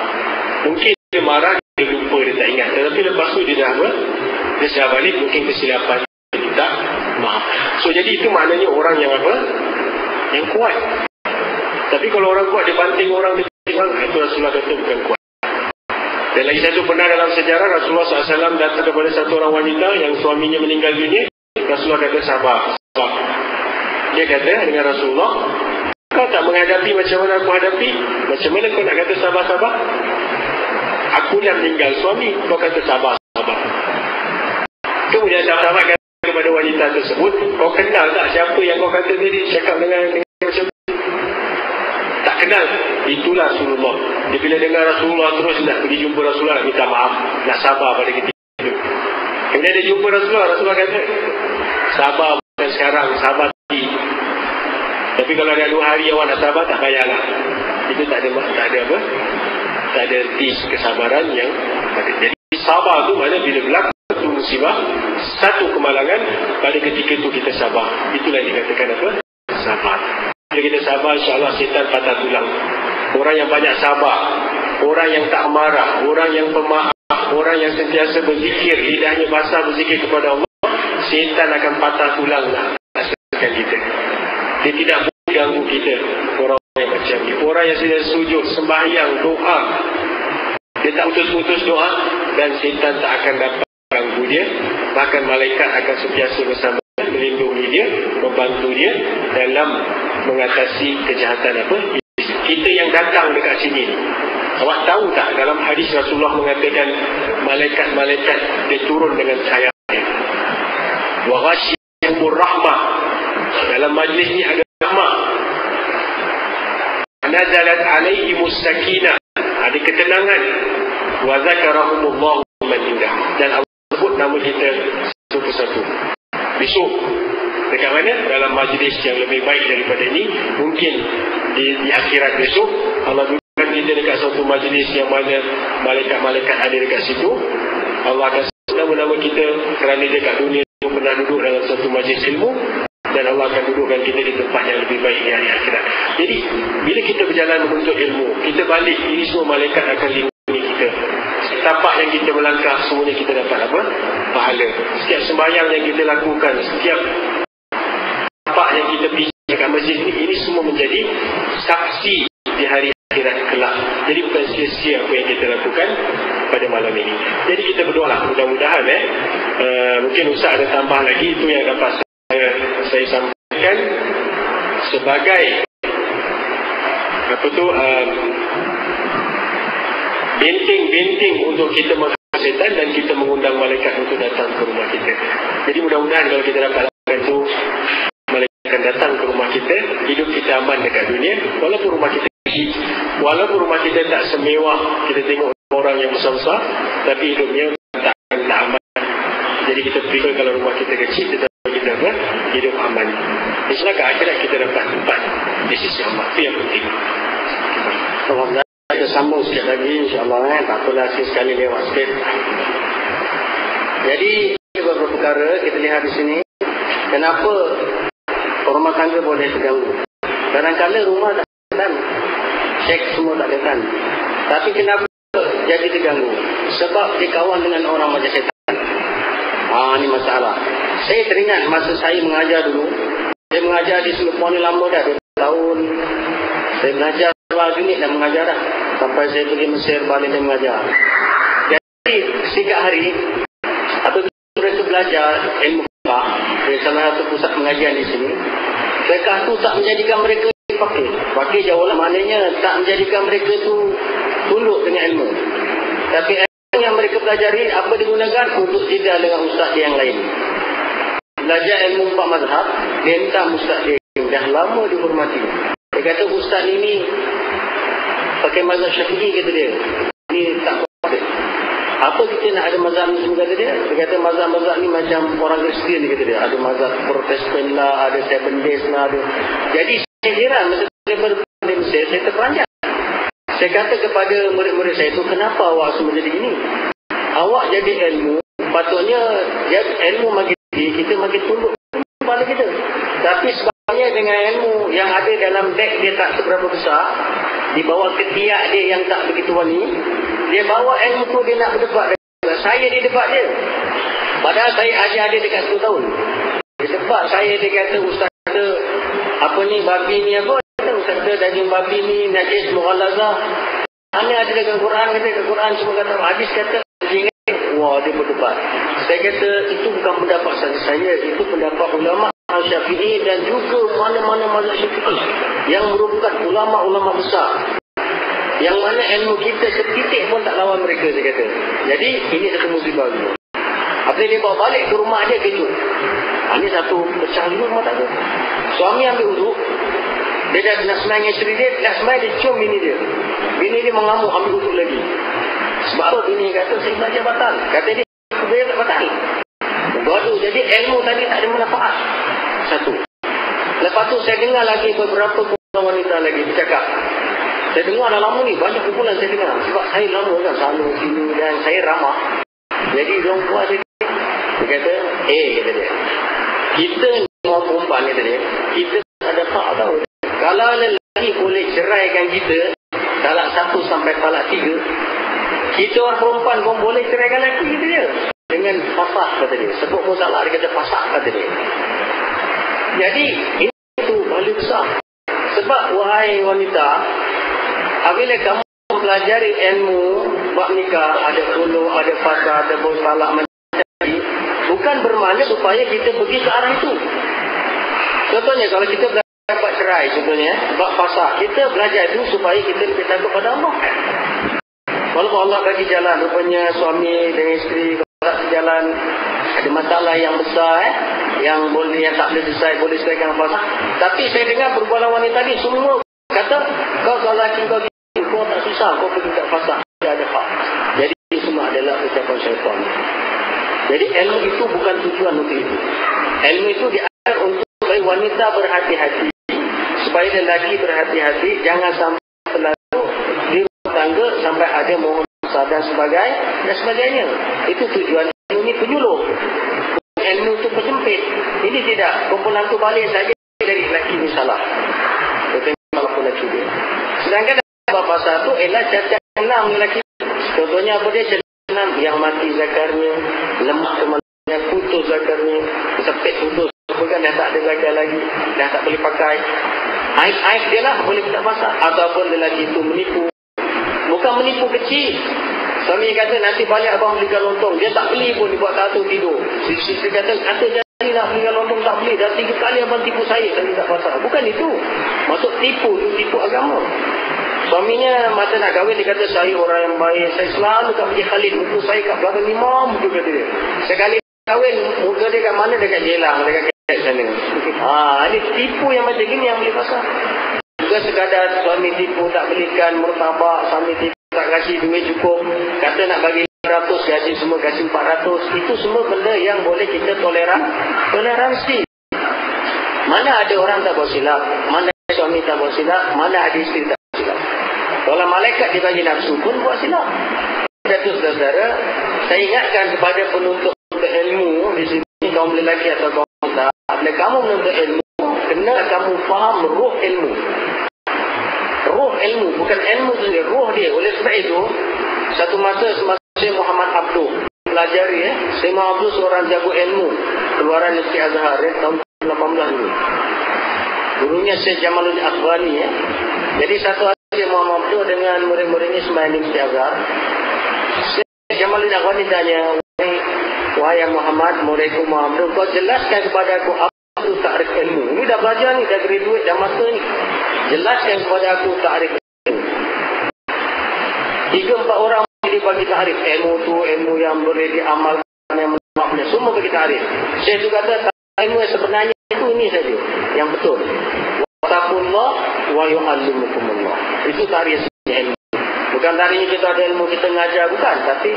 Mungkin dia marah, dia lupa, dia tak ingat. Tetapi lepas tu dia dah balik, mungkin kesilapan dia tak maaf. So jadi itu maknanya orang yang yang kuat. Tapi kalau orang kuat, dia banting orang, dia banting orang, itu Rasulullah kata bukan kuat. Dan lagi satu, pernah dalam sejarah Rasulullah SAW datang kepada satu orang wanita yang suaminya meninggal dunia. Rasulullah kata sabar. Dia kata dengan Rasulullah, kau tak menghadapi macam mana aku hadapi? Macam mana kau nak kata sabar-sabar? Aku yang meninggal suami, kau kata sabar-sabar. Kemudian sahabat kata kepada wanita tersebut, kau kenal tak siapa yang kau kata tadi cakap dengan macam tu? Tak kenal. Itulah Rasulullah. Dia bila dengar Rasulullah terus nak pergi jumpa Rasulullah, nak minta maaf, nak sabar pada ketika itu. Kemudian dia jumpa Rasulullah, Rasulullah kata sabar bukan sekarang, sabar nanti. Tapi kalau ada 2 hari awak nak sabar, tak payahlah. Itu tak ada tak ada tis kesabaran yang ada. Jadi sabar tu maknanya bila berlaku satu musibah, satu kemalangan, pada ketika itu kita sabar. Itulah yang dikatakan sabar. Bila kita sabar, insyaAllah setan patah tulang. Orang yang banyak sabar, orang yang tak marah, orang yang pemaaf, orang yang sentiasa berzikir, lidahnya basah berzikir kepada Allah, setan akan patah tulang lah kita. Dia tidak boleh ganggu kita. Orang yang macam ni, orang yang sudah sujud, sembahyang, doa, dia tak putus-putus doa, dan setan tak akan dapat ganggu dia. Bahkan malaikat akan sentiasa bersama dia, melindungi dia, membantu dia dalam mengatasi kejahatan kita yang datang dekat sini. Awak tahu tak, dalam hadis Rasulullah mengatakan malaikat-malaikat dia turun dengan sayapnya. Wa ghasyiyahumur rahmah. Dalam majlis ni ada rahmah. Nazalat alaihimus sakinah. Ada ketenangan. Wa zakarahumullahu man indah. Dan Allah sebut nama kita satu persatu. Besok dekat mana? Dalam majlis yang lebih baik daripada ini. Mungkin di akhirat besok Allah dudukkan kita dekat satu majlis yang mana malaikat-malaikat ada dekat situ. Allah akan sebut nama-nama kita kerana dia kat dunia pernah duduk dalam satu majlis ilmu, dan Allah akan dudukkan kita di tempat yang lebih baik di hari akhirat. Jadi bila kita berjalan menuntut ilmu, kita balik, ini semua malaikat akan lindungi kita. Setapak yang kita melangkah, semuanya kita dapat pahala. Setiap sembahyang yang kita lakukan, setiap tapak yang kita pergi dekat masjid ini semua menjadi saksi di hari akhirat kelak. Jadi bukan sia-sia apa yang kita lakukan pada malam ini. Jadi kita berdoa, mudah-mudahan mungkin Ustaz ada tambah lagi. Itu yang dapat saya sampaikan sebagai benteng-benteng untuk kita menghalau setan, dan kita mengundang malaikat untuk datang ke rumah kita. Jadi mudah-mudahan kalau kita dapat lakukan itu, malaikat akan datang ke rumah kita, hidup kita aman dekat dunia. Walaupun rumah kita tak semewah, kita tengok orang orang yang besar-besar, tapi hidupnya tak aman. Jadi kita prefer kalau rumah kita kecil, kita hidup aman. Insya Allah akhirat kita dapat tempat di sisi Allah. Itu yang penting. Alhamdulillah, kita sambung sikit lagi insyaAllah. Tak apalah, sekali lewat sikit. Jadi beberapa perkara kita lihat di sini. Kenapa rumah tangga boleh terganggu? Kadang-kadang rumah tak kelihatan, seks semua tak kelihatan. Tapi kenapa jadi terganggu? Sebab dia kawan dengan orang macam syaitan. Ini masalah. Saya teringat masa saya mengajar dulu. Saya mengajar di Singapura ni lama dah, 2 tahun. Saya mengajar luar unit dan mengajar dah. Sampai saya pergi Mesir, balik dan mengajar. Jadi setiap hari apabila mereka belajar ilmu fiqh di salah satu pusat pengajian di sini, fiqh tu tak menjadikan mereka fakir. Fakir jauh lah, maknanya tak menjadikan mereka tu tunduk dengan ilmu. Tapi ilmu yang mereka pelajari apa digunakan untuk jeda dengan ustaz yang lain. Belajar ilmu 4 mazhab, dia entah ustaz dia dah lama dihormati. Dia kata ustaz ini pakai mazhab Syafi'i, kata dia. Ini tak apa. Apa kita nak ada mazhab ni semua, kata dia. Dia kata mazhab-mazhab ni macam orang Kristian, kata dia. Ada mazhab Protestan lah, ada Seven Days lah, ada. Jadi saya heran masa saya berada di Mesir, saya terperanjat. Saya kata kepada murid-murid saya tu, kenapa awak semua jadi gini? Awak jadi ilmu, patutnya ilmu makin tinggi, kita makin tunduk kepala kita. Tapi sebabnya dengan ilmu yang ada dalam beg dia tak seberapa besar, di bawah ketiak dia yang tak begitu wani, dia bawa ilmu tu dia nak berdebat dengan saya, dia debat dia. Padahal saya ajar dia dekat 10 tahun. Dia debat saya, dia kata ustaz kata apa ni babi ni apa? Ustaz kata daging babi ni najis mughallazah. Mana ada dalam Quran, kata dalam Quran semua kata, hadis kata wah, dia berdebat. Saya kata itu bukan pendapat saya, itu pendapat ulama Syafi'i dan juga mana-mana mazhab Syafi'i yang merupakan ulama-ulama besar. Yang mana ilmu kita setitik pun tak lawan mereka, saya kata. Jadi ini satu musibah dulu. Apabila dia bawa balik ke rumah dia, kejut. Ini satu pecah dulu rumah tangga. Suami ambil uduk, dia dah nak semai dengan isteri dia, nak semai dia cium bini dia. Bini dia mengamuk, ambil uduk lagi. Sebab apa bini kata saya belajar batal. Kata dia belajar tak batal. Gaduh. Jadi ilmu tadi tak ada manfaat. Satu. Lepas tu saya dengar lagi beberapa wanita lagi bercakap. Saya dengar dah lama ni, banyak kumpulan saya dengar. Sebab saya lama kan selalu sini dan saya ramah. Jadi orang tua dia kata, kata dia, kita mau perempuan, kata dia, kita ada hak tau. Kalau lelaki boleh ceraikan kita talak 1 sampai talak 3, kita orang perempuan pun boleh ceraikan lelaki kita dia. Dengan fasah, kata dia. Sebut pun salah, dia kata fasah, kata dia. Jadi, itu paling besar. Sebab, wahai wanita, apabila kamu mempelajari ilmu bab nikah, ada khulu, ada fasah, ada bos talak mencari, bukan bermakna supaya kita pergi ke arah itu. Contohnya, kalau kita dapat cerai, contohnya, bab fasah, kita belajar itu supaya kita lebih takut pada Allah. Walaupun Allah bagi jalan, rupanya suami dengan isteri tak sejalan, ada masalah yang besar, yang tak boleh selesai, boleh selesaikan fasah. Tapi saya dengar perbualan wanita tadi semua kata, kau kalau laki kau tak susah, kau pergi tak fasah, dia ada hak. Jadi semua adalah ucapan syaitan. Jadi ilmu itu bukan tujuan untuk itu. Ilmu itu diajar untuk supaya wanita berhati-hati, supaya lelaki berhati-hati, jangan sampai terlalu di rumah tangga sampai ada mohon dan sebagainya. Itu tujuan ilmu ini penyuluh. Ilmu itu penyempit. Ini tidak. Kumpulan itu balik saja dari lelaki ini salah. Walaupun lelaki dia. Sedangkan dalam bahasa itu ialah cacat 6 lelaki. Contohnya apa dia? Cacat 6 yang mati zakarnya, lemah kemaluannya, putus zakarnya, sepit putus. Bukan dah tak ada zakar lagi, dah tak boleh pakai. Aib dia lah boleh tak masak. Ataupun lelaki itu menipu. Bukan menipu kecil. Suami kata nanti balik abang belikan lontong. Dia tak beli pun, dia buat tato tidur. Isteri kata jadilah belikan lontong, tak beli. Dah 3 kali abang tipu saya, saya tak pasal. Bukan itu. Maksud tipu, itu tipu agama. Suaminya masa nak kahwin, dia kata saya orang yang baik. Saya selalu kat Masjid Khalid. Muka saya kat belakang imam, muka kata dia. Sekali kahwin, muka dia kat mana? Dekat Jelang, dekat Kedah sana. Ini tipu yang macam gini yang boleh pasal. Juga sekadar suami tipu tak belikan murtabak, suami tipu tak tak kasih duit cukup, kata nak bagi 500, gaji semua kasih 400. Itu semua benda yang boleh kita toleransi. Mana ada orang tak buat silap, mana suami tak buat silap, mana ada isteri tak buat silap. Kalau malaikat dibagi nafsu pun buat silap. Satu saudara, saya ingatkan kepada penuntut ilmu di sini, kaum lelaki atau kaum wanita, bila kamu menuntut ilmu, kena kamu faham ruh ilmu. Ruh ilmu, bukan ilmu sendiri, ruh dia. Oleh sebab itu, satu masa semasa Muhammad Abduh pelajari, Syekh Muhammad Abduh seorang jago ilmu keluaran Mufti Azhar tahun 18 dulu. Gurunya Syekh Jamaluddin Akhbani. Jadi satu hari Syekh Muhammad Abduh dengan murid-muridnya sembahyang di Mufti Azhar. Syekh Jamaluddin Akhbani tanya, wahai Muhammad, muridku Muhammad Abduh, kau jelaskan kepada aku apa itu takrif ilmu. Ini dah belajar ni, dah graduate, dah master ni. Jelaskan kepada aku takrif ilmu. 3-4 orang dia bagi takrif ilmu tu, ilmu yang boleh diamalkan, yang menolaknya, semua bagi takrif. Syekh tu kata ilmu yang sebenarnya itu ini saja yang betul. Wattaqullah wa yu'allimukumullah. Itu takrif ilmu. Bukan tadinya kita ada ilmu kita ngajar, bukan, tapi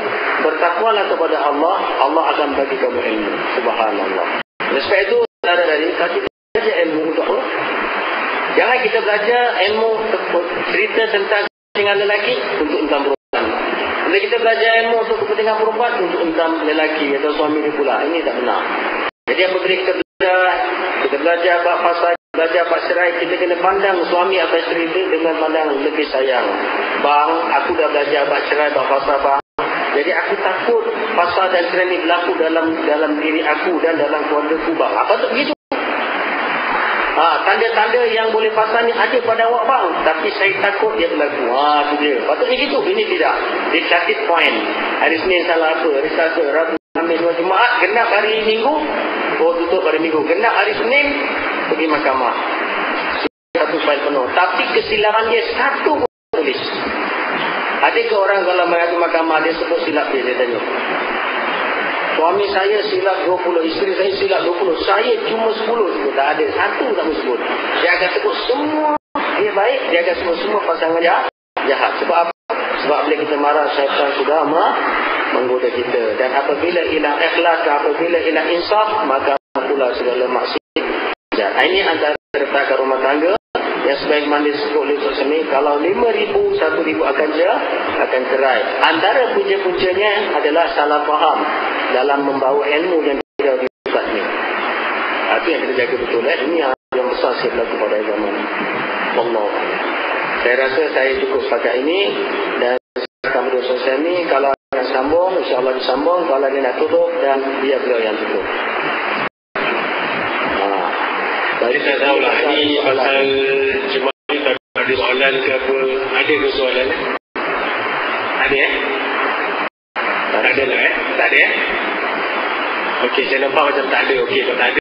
bertakwalah kepada Allah, Allah akan bagi kamu ilmu. Subhanallah. Oleh sebab itu saudara-saudari, kita belajar ilmu untuk Allah. Jangan kita belajar ilmu cerita tentang kepentingan lelaki untuk entam perempuan. Bila kita belajar ilmu untuk kepentingan perempuan untuk entam lelaki atau suami dia pula, ini tak benar. Jadi apabila kita belajar bab fasad, belajar bab cerai, kita kena pandang suami atau isteri itu dengan pandangan lebih sayang. Bang, aku dah belajar bab cerai, bab fasad, bang. Jadi aku takut fasad dan cerai ini berlaku dalam diri aku dan dalam keluarga aku, bang. Apa tu begitu? Tanda-tanda yang boleh fasad ni ada pada awak, bang. Tapi saya takut dia berlaku. Itu dia. Patutnya gitu. Ini tidak. Dia catat point. Hari Senin salah apa? Hari Selasa, Rabu, Khamis, Jumaat. Genap hari Minggu. Oh, tutup hari Minggu. Genap hari Senin. Pergi mahkamah. Satu fail penuh. Tapi kesilapan dia satu pun tulis. Adakah orang kalau mengadu mahkamah dia sebut silap dia? Dia tanya. Suami saya silap 20, isteri saya silap 20. Saya cuma 10 sebut. Tak ada. Satu tak boleh sebut. Dia akan sebut semua dia baik. Dia akan sebut semua pasangan jahat. Sebab apa? Sebab bila kita marah, syaitan sudah menggoda kita. Dan apabila hilang ikhlas, apabila hilang insaf, maka pula segala maksiat. Ini antara retakan rumah tangga yang sebagaimana disebut oleh Ustaz Sami, kalau 5,000, 1,000 akan cerai. Antara punca-puncanya adalah salah faham dalam membawa ilmu yang tidak dibuatnya. Itu yang kita jaga betul. Ini yang besar saya berlaku pada zaman Allah. Saya rasa saya cukup setakat ini. Dan kepada Ustaz Sami, kalau nak sambung, insyaAllah disambung. Kalau dia nak tutup, dan dia beliau yang tutup. Saya tak tahulah ni pasal jemaah ni tak ada soalan ke apa. Ada ke soalan? Ada tak ada lah tak ada Okey, saya nampak macam tak ada. Okey, kalau tak ada,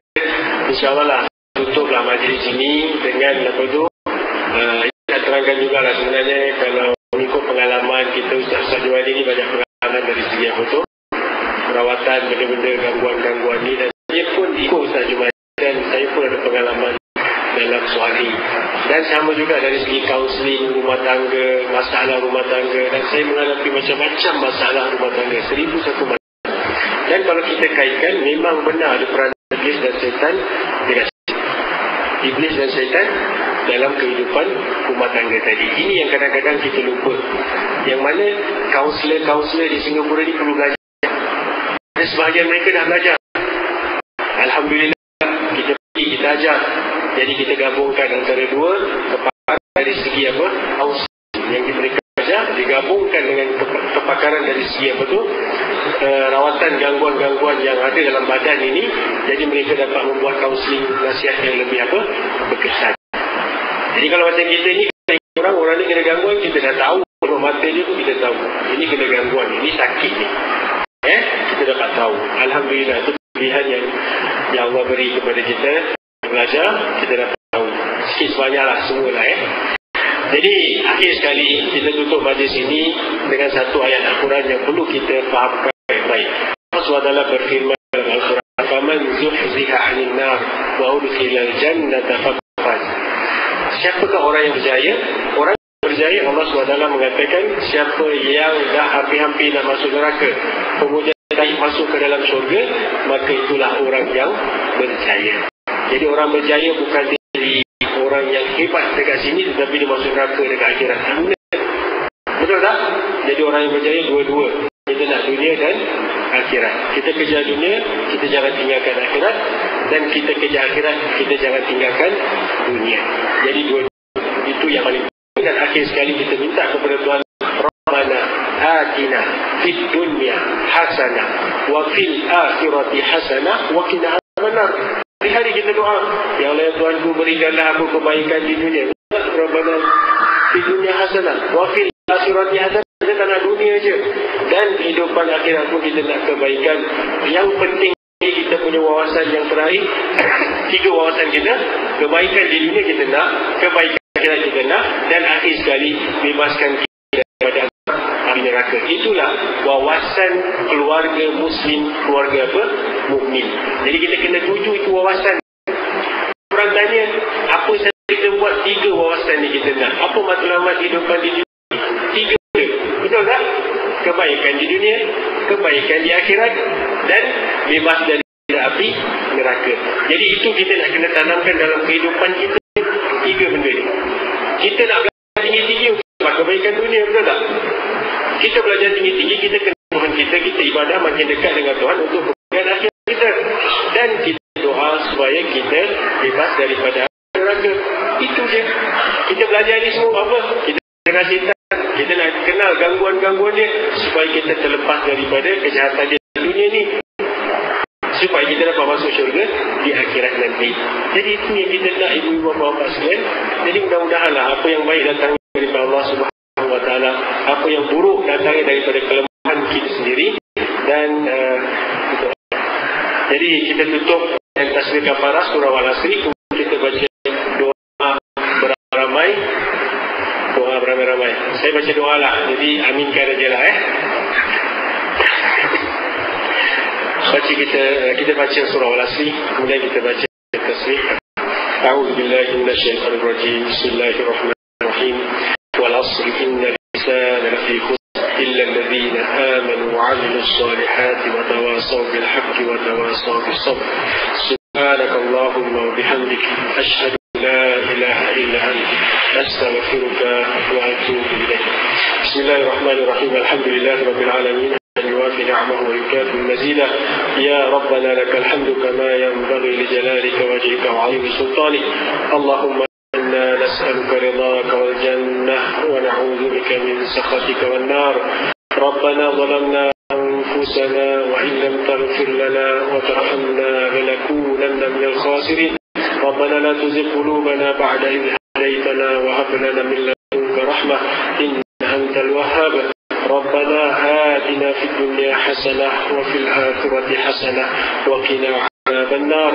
insyaAllah lah tutuplah majlis ini dengan apa tu, saya terangkan jugalah sebenarnya kalau mengikut pengalaman kita, Ustaz Juwadi ni banyak pengalaman dari segi apa tu, perawatan benda-benda gangguan-gangguan ni, dan saya pun ikut Ustaz Juwadi. Dan saya pun ada pengalaman dalam suami. Dan sama juga dari segi kaunseling rumah tangga, masalah rumah tangga. Dan saya menghadapi macam-macam masalah rumah tangga. 1001 masalah. Dan kalau kita kaitkan, memang benar ada peranan iblis dan syaitan. Iblis dan syaitan dalam kehidupan rumah tangga tadi. Ini yang kadang-kadang kita lupa. Yang mana kaunselor di Singapura ni perlu belajar. Dan sebahagian mereka dah belajar. Alhamdulillah. Kita ajar. Jadi kita gabungkan antara dua kepakaran dari segi apa? Yang mereka ajar digabungkan dengan kepakaran dari segi apa tu? Rawatan gangguan-gangguan yang ada dalam badan ini. Jadi mereka dapat membuat kaunseling nasihat yang lebih apa? Berkesan. Jadi kalau macam kita ni, orang ni kena gangguan, kita dah tahu. Kalau mata dia pun kita tahu. Ini kena gangguan, ini sakit ni. Kita dapat tahu. Alhamdulillah, itu pilihan yang Allah beri kepada kita. Belajar, kita dapat tahu. Sikit sebanyaklah semualah. Jadi, akhir sekali, kita tutup majlis ini dengan satu ayat Al-Quran yang perlu kita fahamkan baik-baik. Allah SWT berfirman dalam Al-Quran, "Faman zuhziha 'anil nar wa udkhilal jannata faqad faz." Siapakah orang yang berjaya? Orang yang berjaya, Allah SWT mengatakan siapa yang dah hampir-hampir nak masuk neraka kemudian masuk ke dalam syurga, maka itulah orang yang berjaya. Jadi orang berjaya bukan dari orang yang hebat dekat sini, tetapi dia masuk neraka dekat akhirat. Betul tak? Jadi orang yang berjaya dua-dua. Kita nak dunia dan akhirat. Kita kejar dunia, kita jangan tinggalkan akhirat. Dan kita kejar akhirat, kita jangan tinggalkan dunia. Jadi dua-dua. Itu yang paling penting. Dan akhir sekali kita minta kepada Tuhan, Rabbana atina fid dunya hasanah wa fil akhirati hasanah wa qina adzabannar. Hari-hari kita doa, ya Allah Tuhanku, berikanlah aku kebaikan di dunia. Rabbana fid dunya hasanah wa fil akhirati hasanah. Kita tak nak dunia je. Dan kehidupan akhirat pun kita nak kebaikan. Yang penting kita punya wawasan yang terakhir. 3 wawasan kita. Kebaikan di dunia kita nak, kebaikan akhirat kita nak, dan akhir sekali bebaskan kita daripada api neraka. Itulah wawasan keluarga Muslim, keluarga apa? Mukmin. Jadi kita kena tuju itu wawasan. Orang tanya, apa saja kita buat 3 wawasan ni kita nak? Apa matlamat kehidupan di dunia? 3. Betul tak? Kebaikan di dunia, kebaikan di akhirat, dan bebas dari api neraka. Jadi itu kita nak kena tanamkan dalam kehidupan kita. 3 benda ni. Kita nak belajar tinggi-tinggi untuk kebaikan dunia, betul tak? Kita belajar tinggi-tinggi, kita kenal Tuhan kita ibadah makin dekat dengan Tuhan untuk kebaikan akhirat kita. Dan kita doa supaya kita bebas daripada neraka. Itu je. Kita belajar ni semua apa? Kita kenal setan. Kita nak kenal gangguan-gangguan dia supaya kita terlepas daripada kejahatan dia di dunia ni, supaya kita dapat masuk syurga di akhirat nanti. Jadi itu yang kita nak, ibu-ibu bapa sekalian. Jadi mudah-mudahanlah apa yang baik datang daripada Allah Subhanahu Wa Taala, apa yang buruk datang daripada kelemahan kita sendiri. Dan jadi kita tutup dengan tasbih kafarah surah Al-Asr. Kemudian kita baca doa beramai-ramai. Doa beramai-ramai. Saya baca doa lah, jadi aminkan aja lah Baca kita baca surah Al-Asr, kemudian kita baca tasbih. A'udzubillahi minasyaitonir rajim. Bismillahirrahmanirrahim. Wal 'asri innal insana lafi khusr illa alladhina amanu wa 'amilus solihati wa tawasaw bil haqqi wa tawasaw bis sabr. Subhanakallahumma wa bihamdika asyhadu an la ilaha illa anta astaghfiruka wa atubu ilaik. Bismillahirrahmanirrahim. Alhamdulillahi rabbil alamin. يوافي نعمه ويكافئ مزيدا. يا ربنا لك الحمد كما ينبغي لجلالك وجهك وعظيم سلطانك. اللهم إنا نسألك رضاك والجنة ونعوذ بك من سخطك والنار. ربنا ظلمنا أنفسنا وإن لم تغفر لنا وترحمنا لنكونن من الخاسرين. ربنا لا تزغ قلوبنا بعد إذ هديتنا وهب لنا من لدنك رحمة إنك أنت الوهاب. ربنا آتنا في الدنيا حسنة وفي الآخرة حسنة وقنا عذاب النار.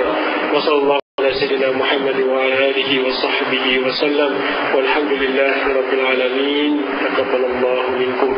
وصلى الله على سيدنا محمد وعلى آله وصحبه وسلم والحمد لله رب العالمين. تقبل الله منكم.